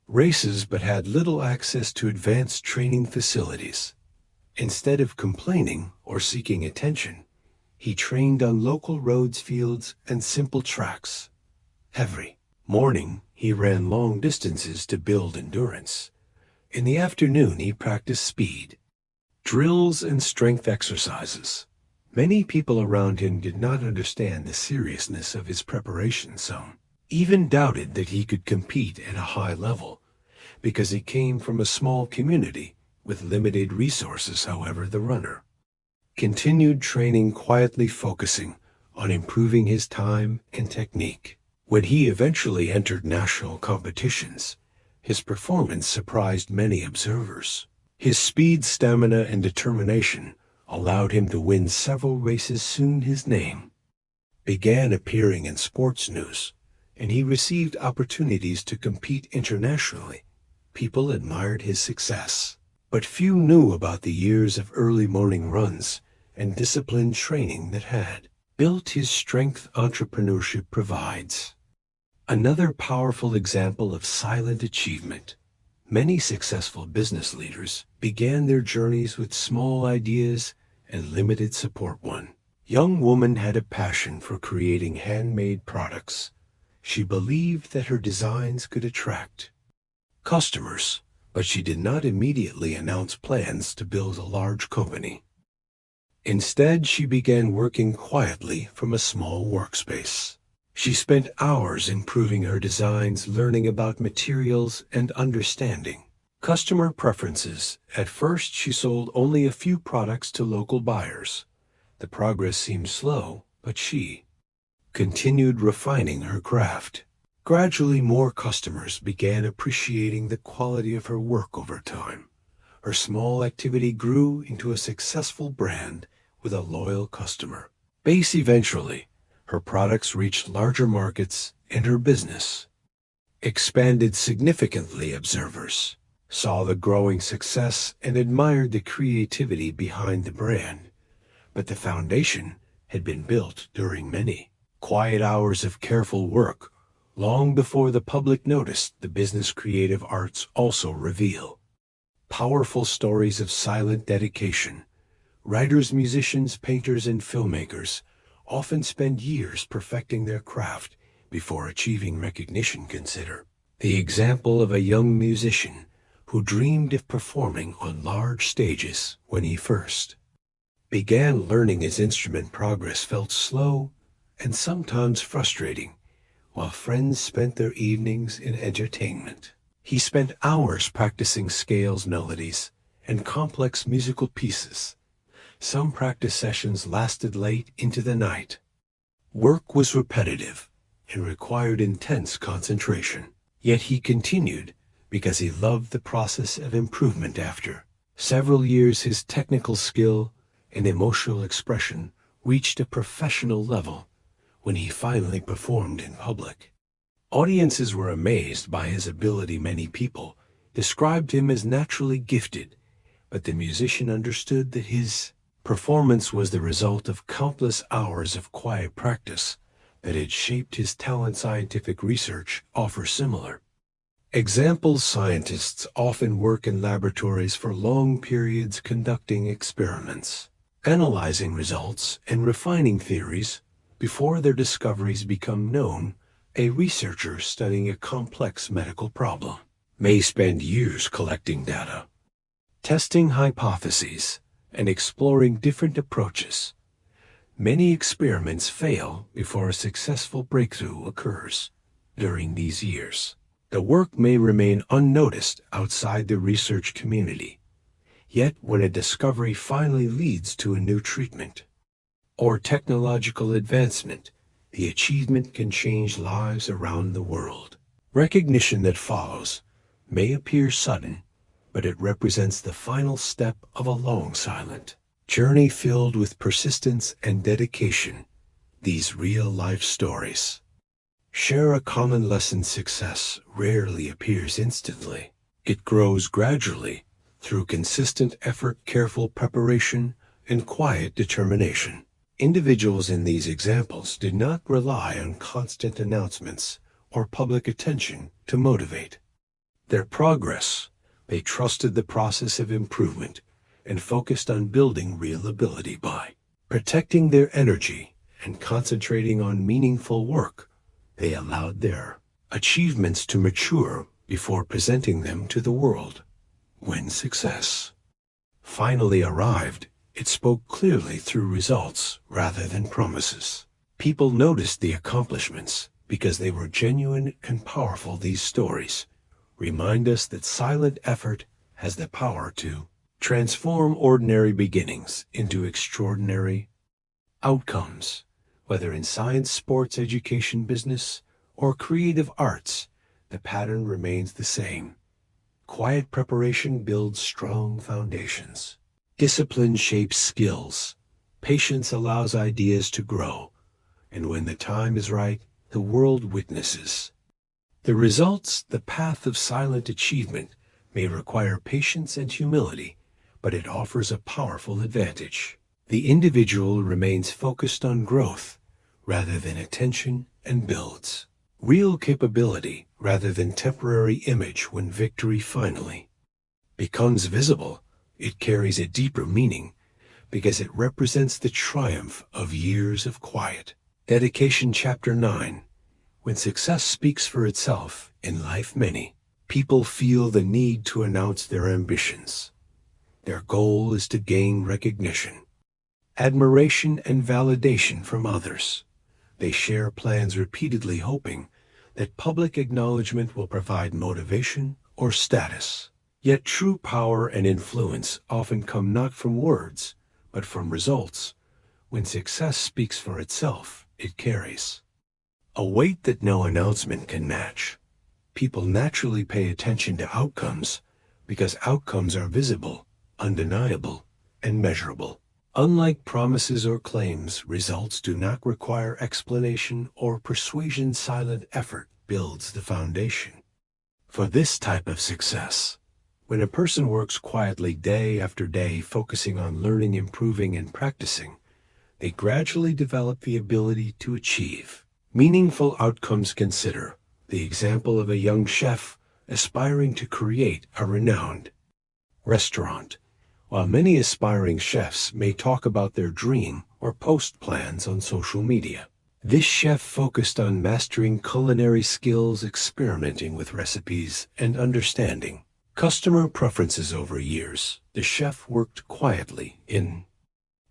[SPEAKER 1] races but had little access to advanced training facilities. Instead of complaining or seeking attention, he trained on local roads, fields, and simple tracks. Every morning, he ran long distances to build endurance. In the afternoon, he practiced speed drills and strength exercises. Many people around him did not understand the seriousness of his preparation. Some even doubted that he could compete at a high level because he came from a small community with limited resources. However, the runner continued training quietly, focusing on improving his time and technique. When he eventually entered national competitions, his performance surprised many observers. His speed, stamina, and determination allowed him to win several races. Soon his name began appearing in sports news, and he received opportunities to compete internationally. People admired his success, but few knew about the years of early morning runs and disciplined training that had built his strength. Entrepreneurship provides another powerful example of silent achievement. Many successful business leaders began their journeys with small ideas and limited support. One young woman had a passion for creating handmade products. She believed that her designs could attract customers, but she did not immediately announce plans to build a large company. Instead, she began working quietly from a small workspace. She spent hours improving her designs, learning about materials, and understanding customer preferences. At first, she sold only a few products to local buyers. The progress seemed slow, but she continued refining her craft. Gradually, more customers began appreciating the quality of her work. Over time, her small activity grew into a successful brand with a loyal customer base. Eventually, her products reached larger markets and her business expanded significantly. Observers saw the growing success and admired the creativity behind the brand, but the foundation had been built during many quiet hours of careful work. Long before the public noticed, the business. Creative arts also reveal powerful stories of silent dedication. Writers, musicians, painters, and filmmakers often spend years perfecting their craft before achieving recognition. Consider the example of a young musician who dreamed of performing on large stages. When he first began learning his instrument, progress felt slow and sometimes frustrating, while friends spent their evenings in entertainment. He spent hours practicing scales, melodies, and complex musical pieces. Some practice sessions lasted late into the night. Work was repetitive and required intense concentration. Yet he continued because he loved the process of improvement. After several years, his technical skill and emotional expression reached a professional level when he finally performed in public. Audiences were amazed by his ability. Many people described him as naturally gifted, but the musician understood that his performance was the result of countless hours of quiet practice that had shaped his talent. Scientific research offers similar examples. Scientists often work in laboratories for long periods, conducting experiments, analyzing results, and refining theories before their discoveries become known. A researcher studying a complex medical problem may spend years collecting data, testing hypotheses, and exploring different approaches. Many experiments fail before a successful breakthrough occurs. During these years, the work may remain unnoticed outside the research community. Yet when a discovery finally leads to a new treatment or technological advancement, the achievement can change lives around the world. Recognition that follows may appear sudden, but it represents the final step of a long, silent journey filled with persistence and dedication. These real-life stories share a common lesson: success rarely appears instantly. It grows gradually through consistent effort, careful preparation, and quiet determination. Individuals in these examples did not rely on constant announcements or public attention to motivate their progress. They trusted the process of improvement and focused on building real ability. By protecting their energy and concentrating on meaningful work, they allowed their achievements to mature before presenting them to the world. When success finally arrived, it spoke clearly through results rather than promises. People noticed the accomplishments because they were genuine and powerful. These stories remind us that silent effort has the power to transform ordinary beginnings into extraordinary outcomes. Whether in science, sports, education, business, or creative arts, the pattern remains the same. Quiet preparation builds strong foundations. Discipline shapes skills. Patience allows ideas to grow. And when the time is right, the world witnesses the results. The path of silent achievement may require patience and humility, but it offers a powerful advantage. The individual remains focused on growth rather than attention and builds real capability rather than temporary image. When victory finally becomes visible, it carries a deeper meaning because it represents the triumph of years of quiet dedication. Chapter 9. When success speaks for itself in life, many people feel the need to announce their ambitions. Their goal is to gain recognition, admiration, and validation from others. They share plans repeatedly, hoping that public acknowledgement will provide motivation or status. Yet true power and influence often come not from words, but from results. When success speaks for itself, it carries a weight that no announcement can match. People naturally pay attention to outcomes because outcomes are visible, undeniable, and measurable. Unlike promises or claims, results do not require explanation or persuasion. Silent effort builds the foundation for this type of success. When a person works quietly day after day, focusing on learning, improving, and practicing, they gradually develop the ability to achieve meaningful outcomes. Consider the example of a young chef aspiring to create a renowned restaurant. While many aspiring chefs may talk about their dream or post plans on social media, this chef focused on mastering culinary skills, experimenting with recipes, and understanding customer preferences over years. The chef worked quietly in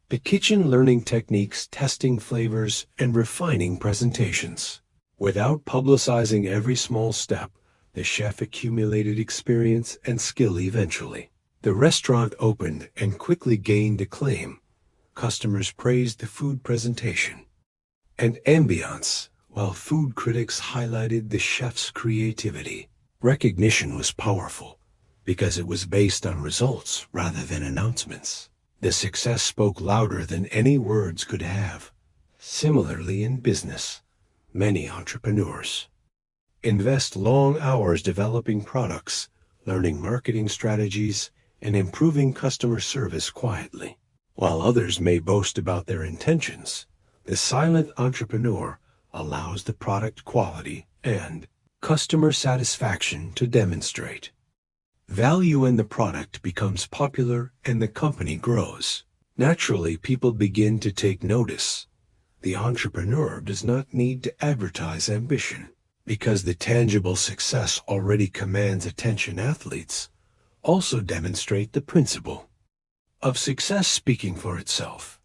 [SPEAKER 1] The kitchen learning techniques, testing flavors, and refining presentations. Without publicizing every small step, the chef accumulated experience and skill eventually. The restaurant opened and quickly gained acclaim. Customers praised the food presentation and ambiance, while food critics highlighted the chef's creativity. Recognition was powerful because it was based on results rather than announcements. The success spoke louder than any words could have. Similarly, in business, many entrepreneurs invest long hours developing products, learning marketing strategies, and improving customer service quietly. While others may boast about their intentions, the silent entrepreneur allows the product quality and customer satisfaction to demonstrate. Value in the product becomes popular and the company grows. Naturally, people begin to take notice. The entrepreneur does not need to advertise ambition because the tangible success already commands attention. Athletes also demonstrate the principle of success speaking for itself.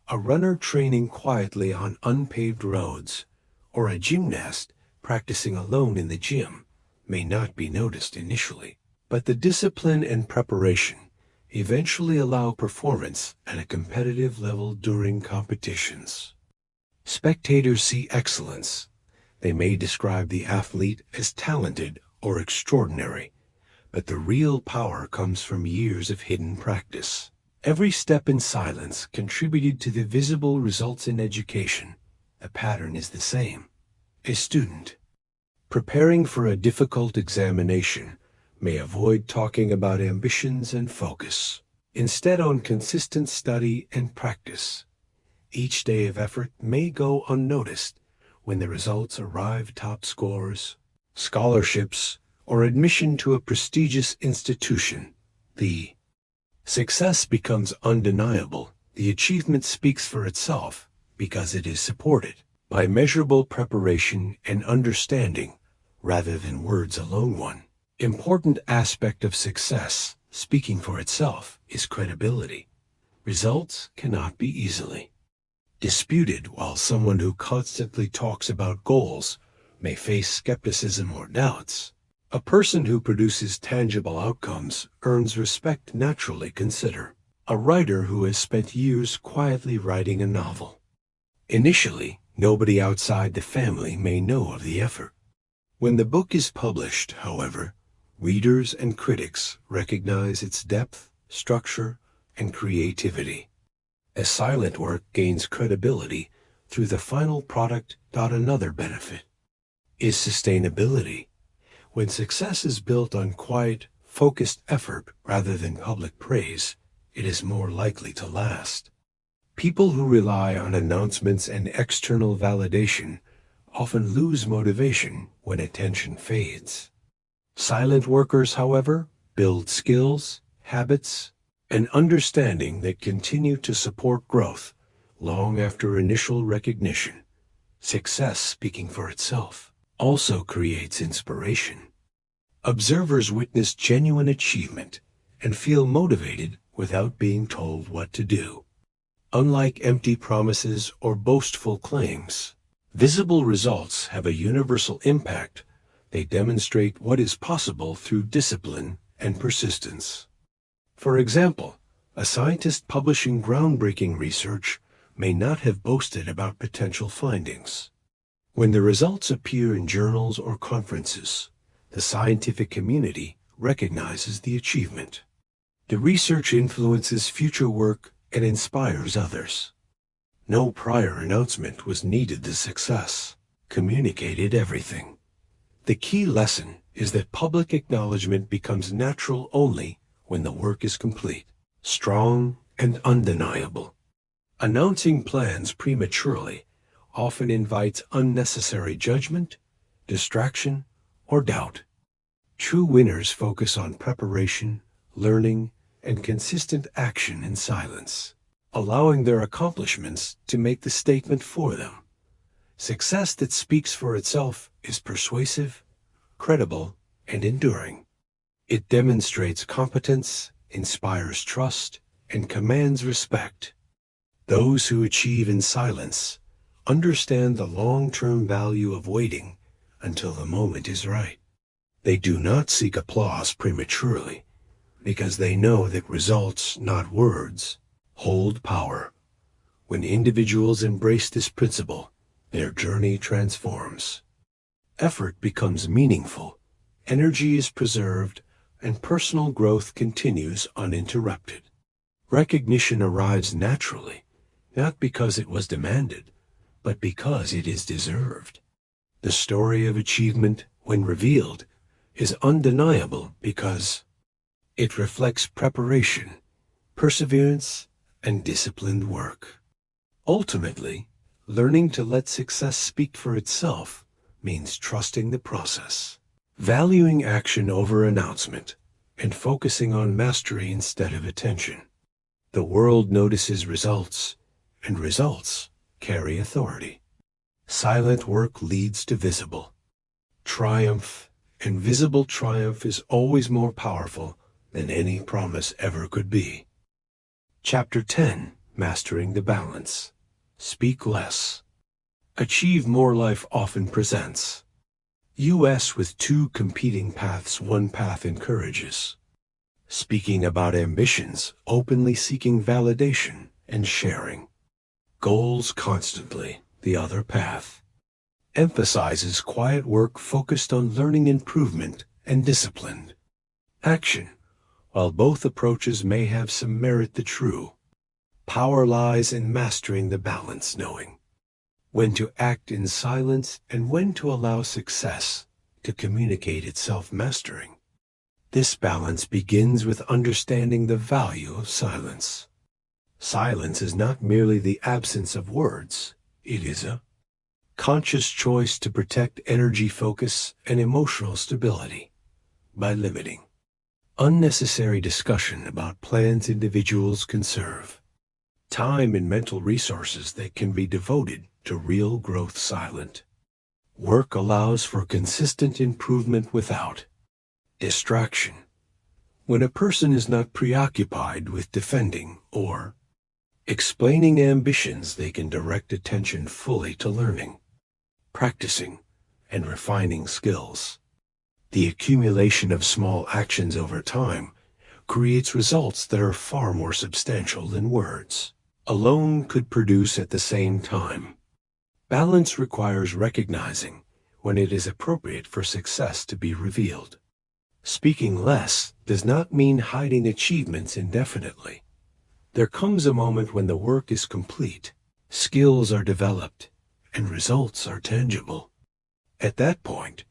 [SPEAKER 1] A runner training quietly on unpaved roads or a gymnast practicing alone in the gym may not be noticed initially, but the discipline and preparation eventually allow performance at a competitive level during competitions. Spectators see excellence. They may describe the athlete as talented or extraordinary, but the real power comes from years of hidden practice. Every step in silence contributed to the visible results in education. The pattern is the same. A student preparing for a difficult examination may avoid talking about ambitions and focus. Instead, on consistent study and practice. Each day of effort may go unnoticed. When the results arrive, top scores, scholarships, or admission to a prestigious institution, the success becomes undeniable. The achievement speaks for itself because it is supported by measurable preparation and understanding rather than words alone. One important aspect of success, speaking for itself, is credibility. Results cannot be easily disputed, while someone who constantly talks about goals may face skepticism or doubts. A person who produces tangible outcomes earns respect naturally. Consider a writer who has spent years quietly writing a novel. Initially, nobody outside the family may know of the effort. When the book is published, however, readers and critics recognize its depth, structure, and creativity. A silent work gains credibility through the final product. Another benefit is sustainability. When success is built on quiet, focused effort rather than public praise, it is more likely to last. People who rely on announcements and external validation often lose motivation when attention fades. Silent workers, however, build skills, habits, and understanding that continue to support growth long after initial recognition. Success, speaking for itself, also creates inspiration. Observers witness genuine achievement and feel motivated without being told what to do. Unlike empty promises or boastful claims, visible results have a universal impact. They demonstrate what is possible through discipline and persistence. For example, a scientist publishing groundbreaking research may not have boasted about potential findings. When the results appear in journals or conferences, the scientific community recognizes the achievement. The research influences future work and inspires others. No prior announcement was needed. The success communicated everything. The key lesson is that public acknowledgement becomes natural only when the work is complete, strong, and undeniable. Announcing plans prematurely often invites unnecessary judgment, distraction, or doubt. True winners focus on preparation, learning, and consistent action in silence, allowing their accomplishments to make the statement for them. Success that speaks for itself is persuasive, credible, and enduring. It demonstrates competence, inspires trust, and commands respect. Those who achieve in silence understand the long-term value of waiting until the moment is right. They do not seek applause prematurely because they know that results, not words, hold power. When individuals embrace this principle, their journey transforms. Effort becomes meaningful, energy is preserved, and personal growth continues uninterrupted. Recognition arrives naturally, not because it was demanded, but because it is deserved. The story of achievement, when revealed, is undeniable because it reflects preparation, perseverance, and disciplined work. Ultimately, learning to let success speak for itself means trusting the process, valuing action over announcement, and focusing on mastery instead of attention. The world notices results, and results carry authority. Silent work leads to visible triumph, and visible triumph is always more powerful than any promise ever could be. Chapter 10: Mastering the Balance. Speak less. Achieve more life often presents. U.S. with two competing paths, one path encourages speaking about ambitions, openly seeking validation, and sharing goals constantly. The other path emphasizes quiet work focused on learning improvement and disciplined action. While both approaches may have some merit, the true power lies in mastering the balance, knowing when to act in silence and when to allow success to communicate itself. Mastering this balance begins with understanding the value of silence. Silence is not merely the absence of words, it is a conscious choice to protect energy, focus, and emotional stability. By limiting unnecessary discussion about plans, individuals conserve time and mental resources that can be devoted to real growth. Silent work allows for consistent improvement without distraction. When a person is not preoccupied with defending or explaining ambitions, they can direct attention fully to learning, practicing, and refining skills. The accumulation of small actions over time creates results that are far more substantial than words alone could produce at the same time. Balance requires recognizing when it is appropriate for success to be revealed. Speaking less does not mean hiding achievements indefinitely. There comes a moment when the work is complete, skills are developed, and results are tangible. At that point,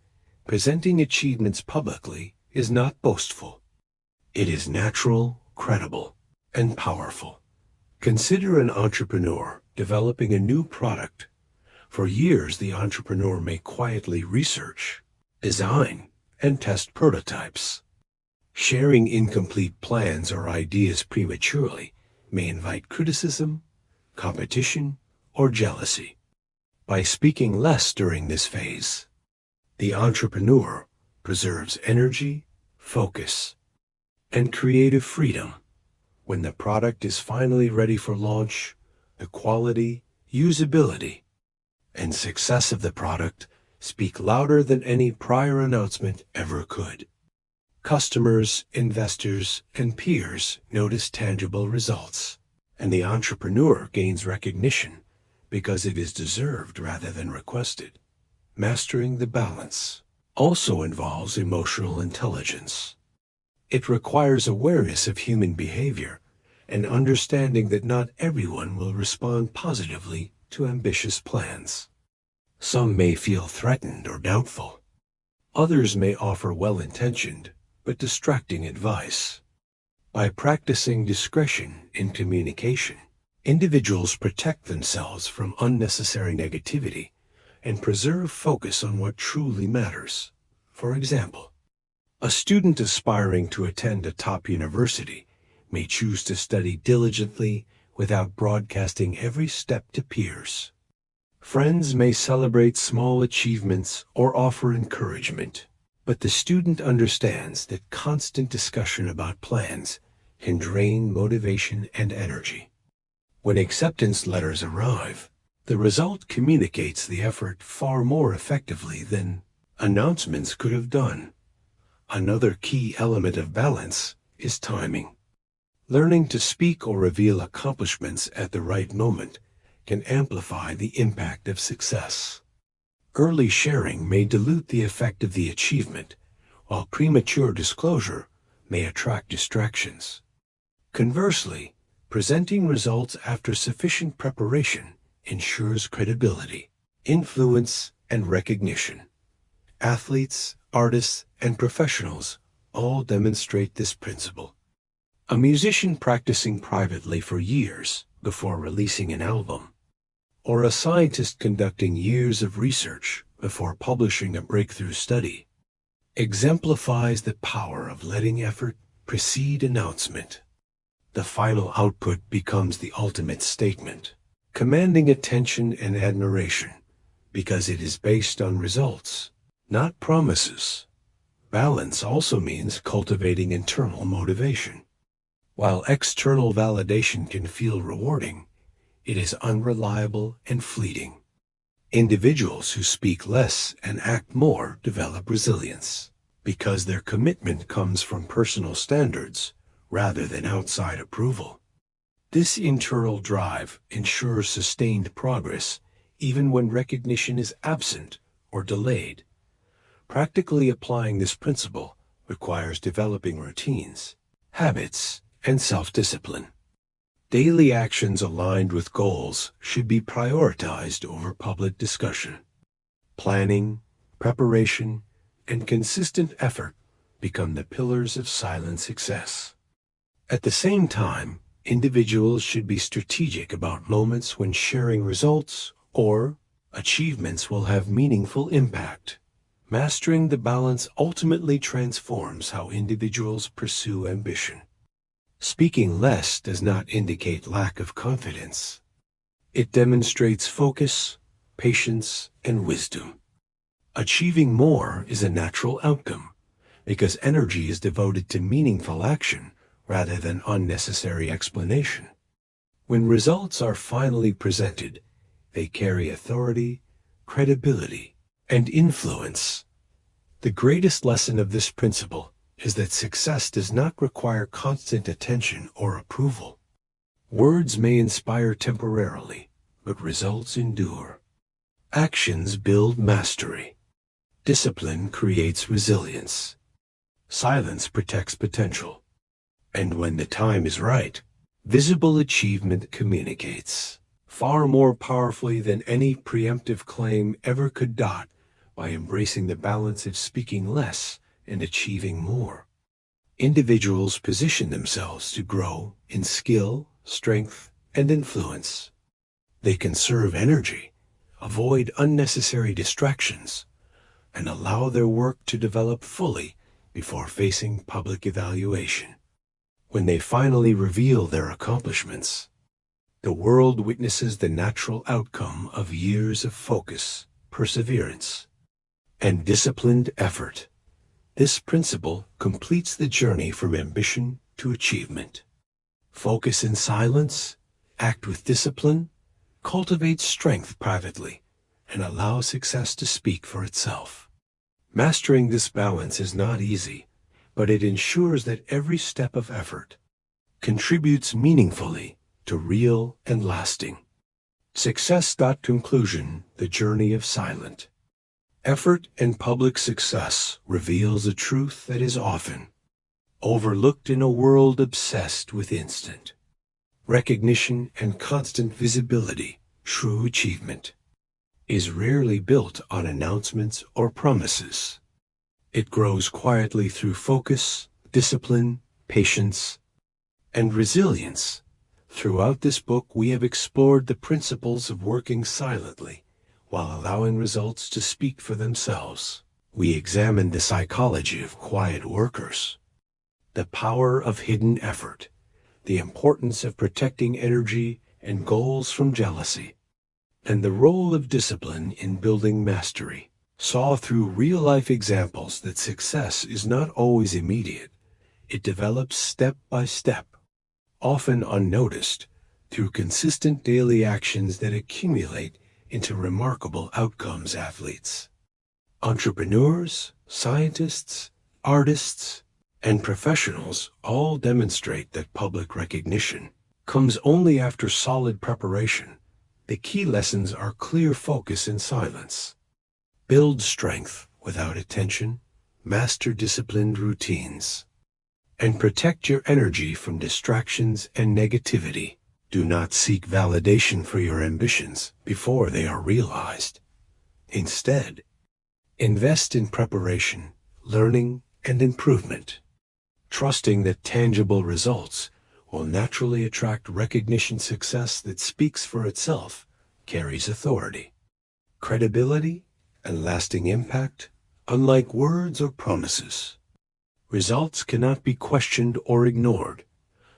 [SPEAKER 1] presenting achievements publicly is not boastful. It is natural, credible, and powerful. Consider an entrepreneur developing a new product. For years, the entrepreneur may quietly research, design, and test prototypes. Sharing incomplete plans or ideas prematurely may invite criticism, competition, or jealousy. By speaking less during this phase, the entrepreneur preserves energy, focus, and creative freedom. When the product is finally ready for launch, the quality, usability, and success of the product speak louder than any prior announcement ever could. Customers, investors, and peers notice tangible results, and the entrepreneur gains recognition because it is deserved rather than requested. Mastering the balance also involves emotional intelligence. It requires awareness of human behavior and understanding that not everyone will respond positively to ambitious plans. Some may feel threatened or doubtful. Others may offer well-intentioned but distracting advice. By practicing discretion in communication, individuals protect themselves from unnecessary negativity and preserve focus on what truly matters. For example, a student aspiring to attend a top university may choose to study diligently without broadcasting every step to peers. Friends may celebrate small achievements or offer encouragement, but the student understands that constant discussion about plans can drain motivation and energy. When acceptance letters arrive, the result communicates the effort far more effectively than announcements could have done. Another key element of balance is timing. Learning to speak or reveal accomplishments at the right moment can amplify the impact of success. Early sharing may dilute the effect of the achievement, while premature disclosure may attract distractions. Conversely, presenting results after sufficient preparation ensures credibility, influence, and recognition. Athletes, artists, and professionals all demonstrate this principle. A musician practicing privately for years before releasing an album, or a scientist conducting years of research before publishing a breakthrough study, exemplifies the power of letting effort precede announcement. The final output becomes the ultimate statement, commanding attention and admiration because it is based on results, not promises. Balance also means cultivating internal motivation. While external validation can feel rewarding, it is unreliable and fleeting. Individuals who speak less and act more develop resilience because their commitment comes from personal standards rather than outside approval. This internal drive ensures sustained progress even when recognition is absent or delayed. Practically applying this principle requires developing routines, habits, and self-discipline. Daily actions aligned with goals should be prioritized over public discussion. Planning, preparation, and consistent effort become the pillars of silent success. At the same time, individuals should be strategic about moments when sharing results or achievements will have meaningful impact. Mastering the balance ultimately transforms how individuals pursue ambition. Speaking less does not indicate lack of confidence. It demonstrates focus, patience, and wisdom. Achieving more is a natural outcome because energy is devoted to meaningful action rather than unnecessary explanation. When results are finally presented, they carry authority, credibility, and influence. The greatest lesson of this principle is that success does not require constant attention or approval. Words may inspire temporarily, but results endure. Actions build mastery. Discipline creates resilience. Silence protects potential. And when the time is right, visible achievement communicates far more powerfully than any preemptive claim ever could. By embracing the balance of speaking less and achieving more, individuals position themselves to grow in skill, strength, and influence. They conserve energy, avoid unnecessary distractions, and allow their work to develop fully before facing public evaluation. When they finally reveal their accomplishments, the world witnesses the natural outcome of years of focus, perseverance, and disciplined effort. This principle completes the journey from ambition to achievement. Focus in silence, act with discipline, cultivate strength privately, and allow success to speak for itself. Mastering this balance is not easy, but it ensures that every step of effort contributes meaningfully to real and lasting success. Conclusion: the journey of silent effort and public success reveals a truth that is often overlooked in a world obsessed with instant recognition and constant visibility. True achievement is rarely built on announcements or promises. It grows quietly through focus, discipline, patience, and resilience. Throughout this book, we have explored the principles of working silently while allowing results to speak for themselves. We examined the psychology of quiet workers, the power of hidden effort, the importance of protecting energy and goals from jealousy, and the role of discipline in building mastery. Saw through real-life examples that success is not always immediate. It develops step by step, often unnoticed, through consistent daily actions that accumulate into remarkable outcomes. Athletes, entrepreneurs, scientists, artists, and professionals all demonstrate that public recognition comes only after solid preparation. The key lessons are clear focus and silence. Build strength without attention, master disciplined routines, and protect your energy from distractions and negativity. Do not seek validation for your ambitions before they are realized. Instead, invest in preparation, learning, and improvement, trusting that tangible results will naturally attract recognition. Success that speaks for itself carries authority, credibility, and lasting impact, unlike words or promises. Results cannot be questioned or ignored.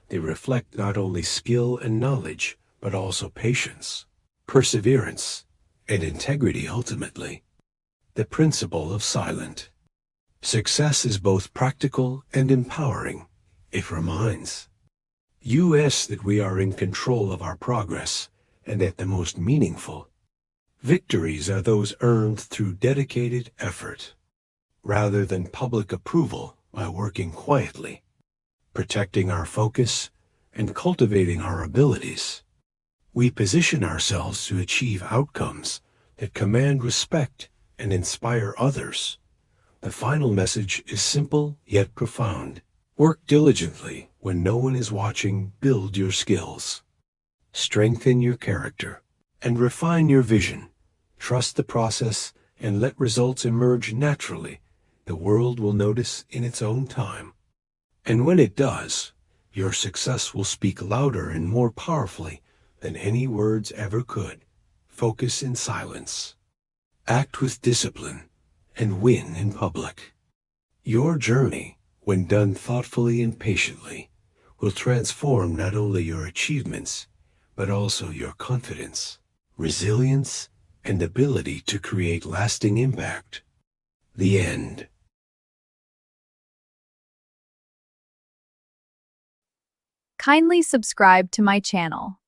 [SPEAKER 1] They reflect not only skill and knowledge, but also patience, perseverance, and integrity. Ultimately, the principle of silent success is both practical and empowering. It reminds us that we are in control of our progress and that the most meaningful victories are those earned through dedicated effort, rather than public approval. By working quietly, protecting our focus, and cultivating our abilities, we position ourselves to achieve outcomes that command respect and inspire others. The final message is simple yet profound. Work diligently when no one is watching. Build your skills, strengthen your character, and refine your vision. Trust the process and let results emerge naturally. The world will notice in its own time. And when it does, your success will speak louder and more powerfully than any words ever could. Focus in silence, act with discipline, and win in public. Your journey, when done thoughtfully and patiently, will transform not only your achievements, but also your confidence, resilience, and ability to create lasting impact. The end.
[SPEAKER 2] Kindly subscribe to my channel.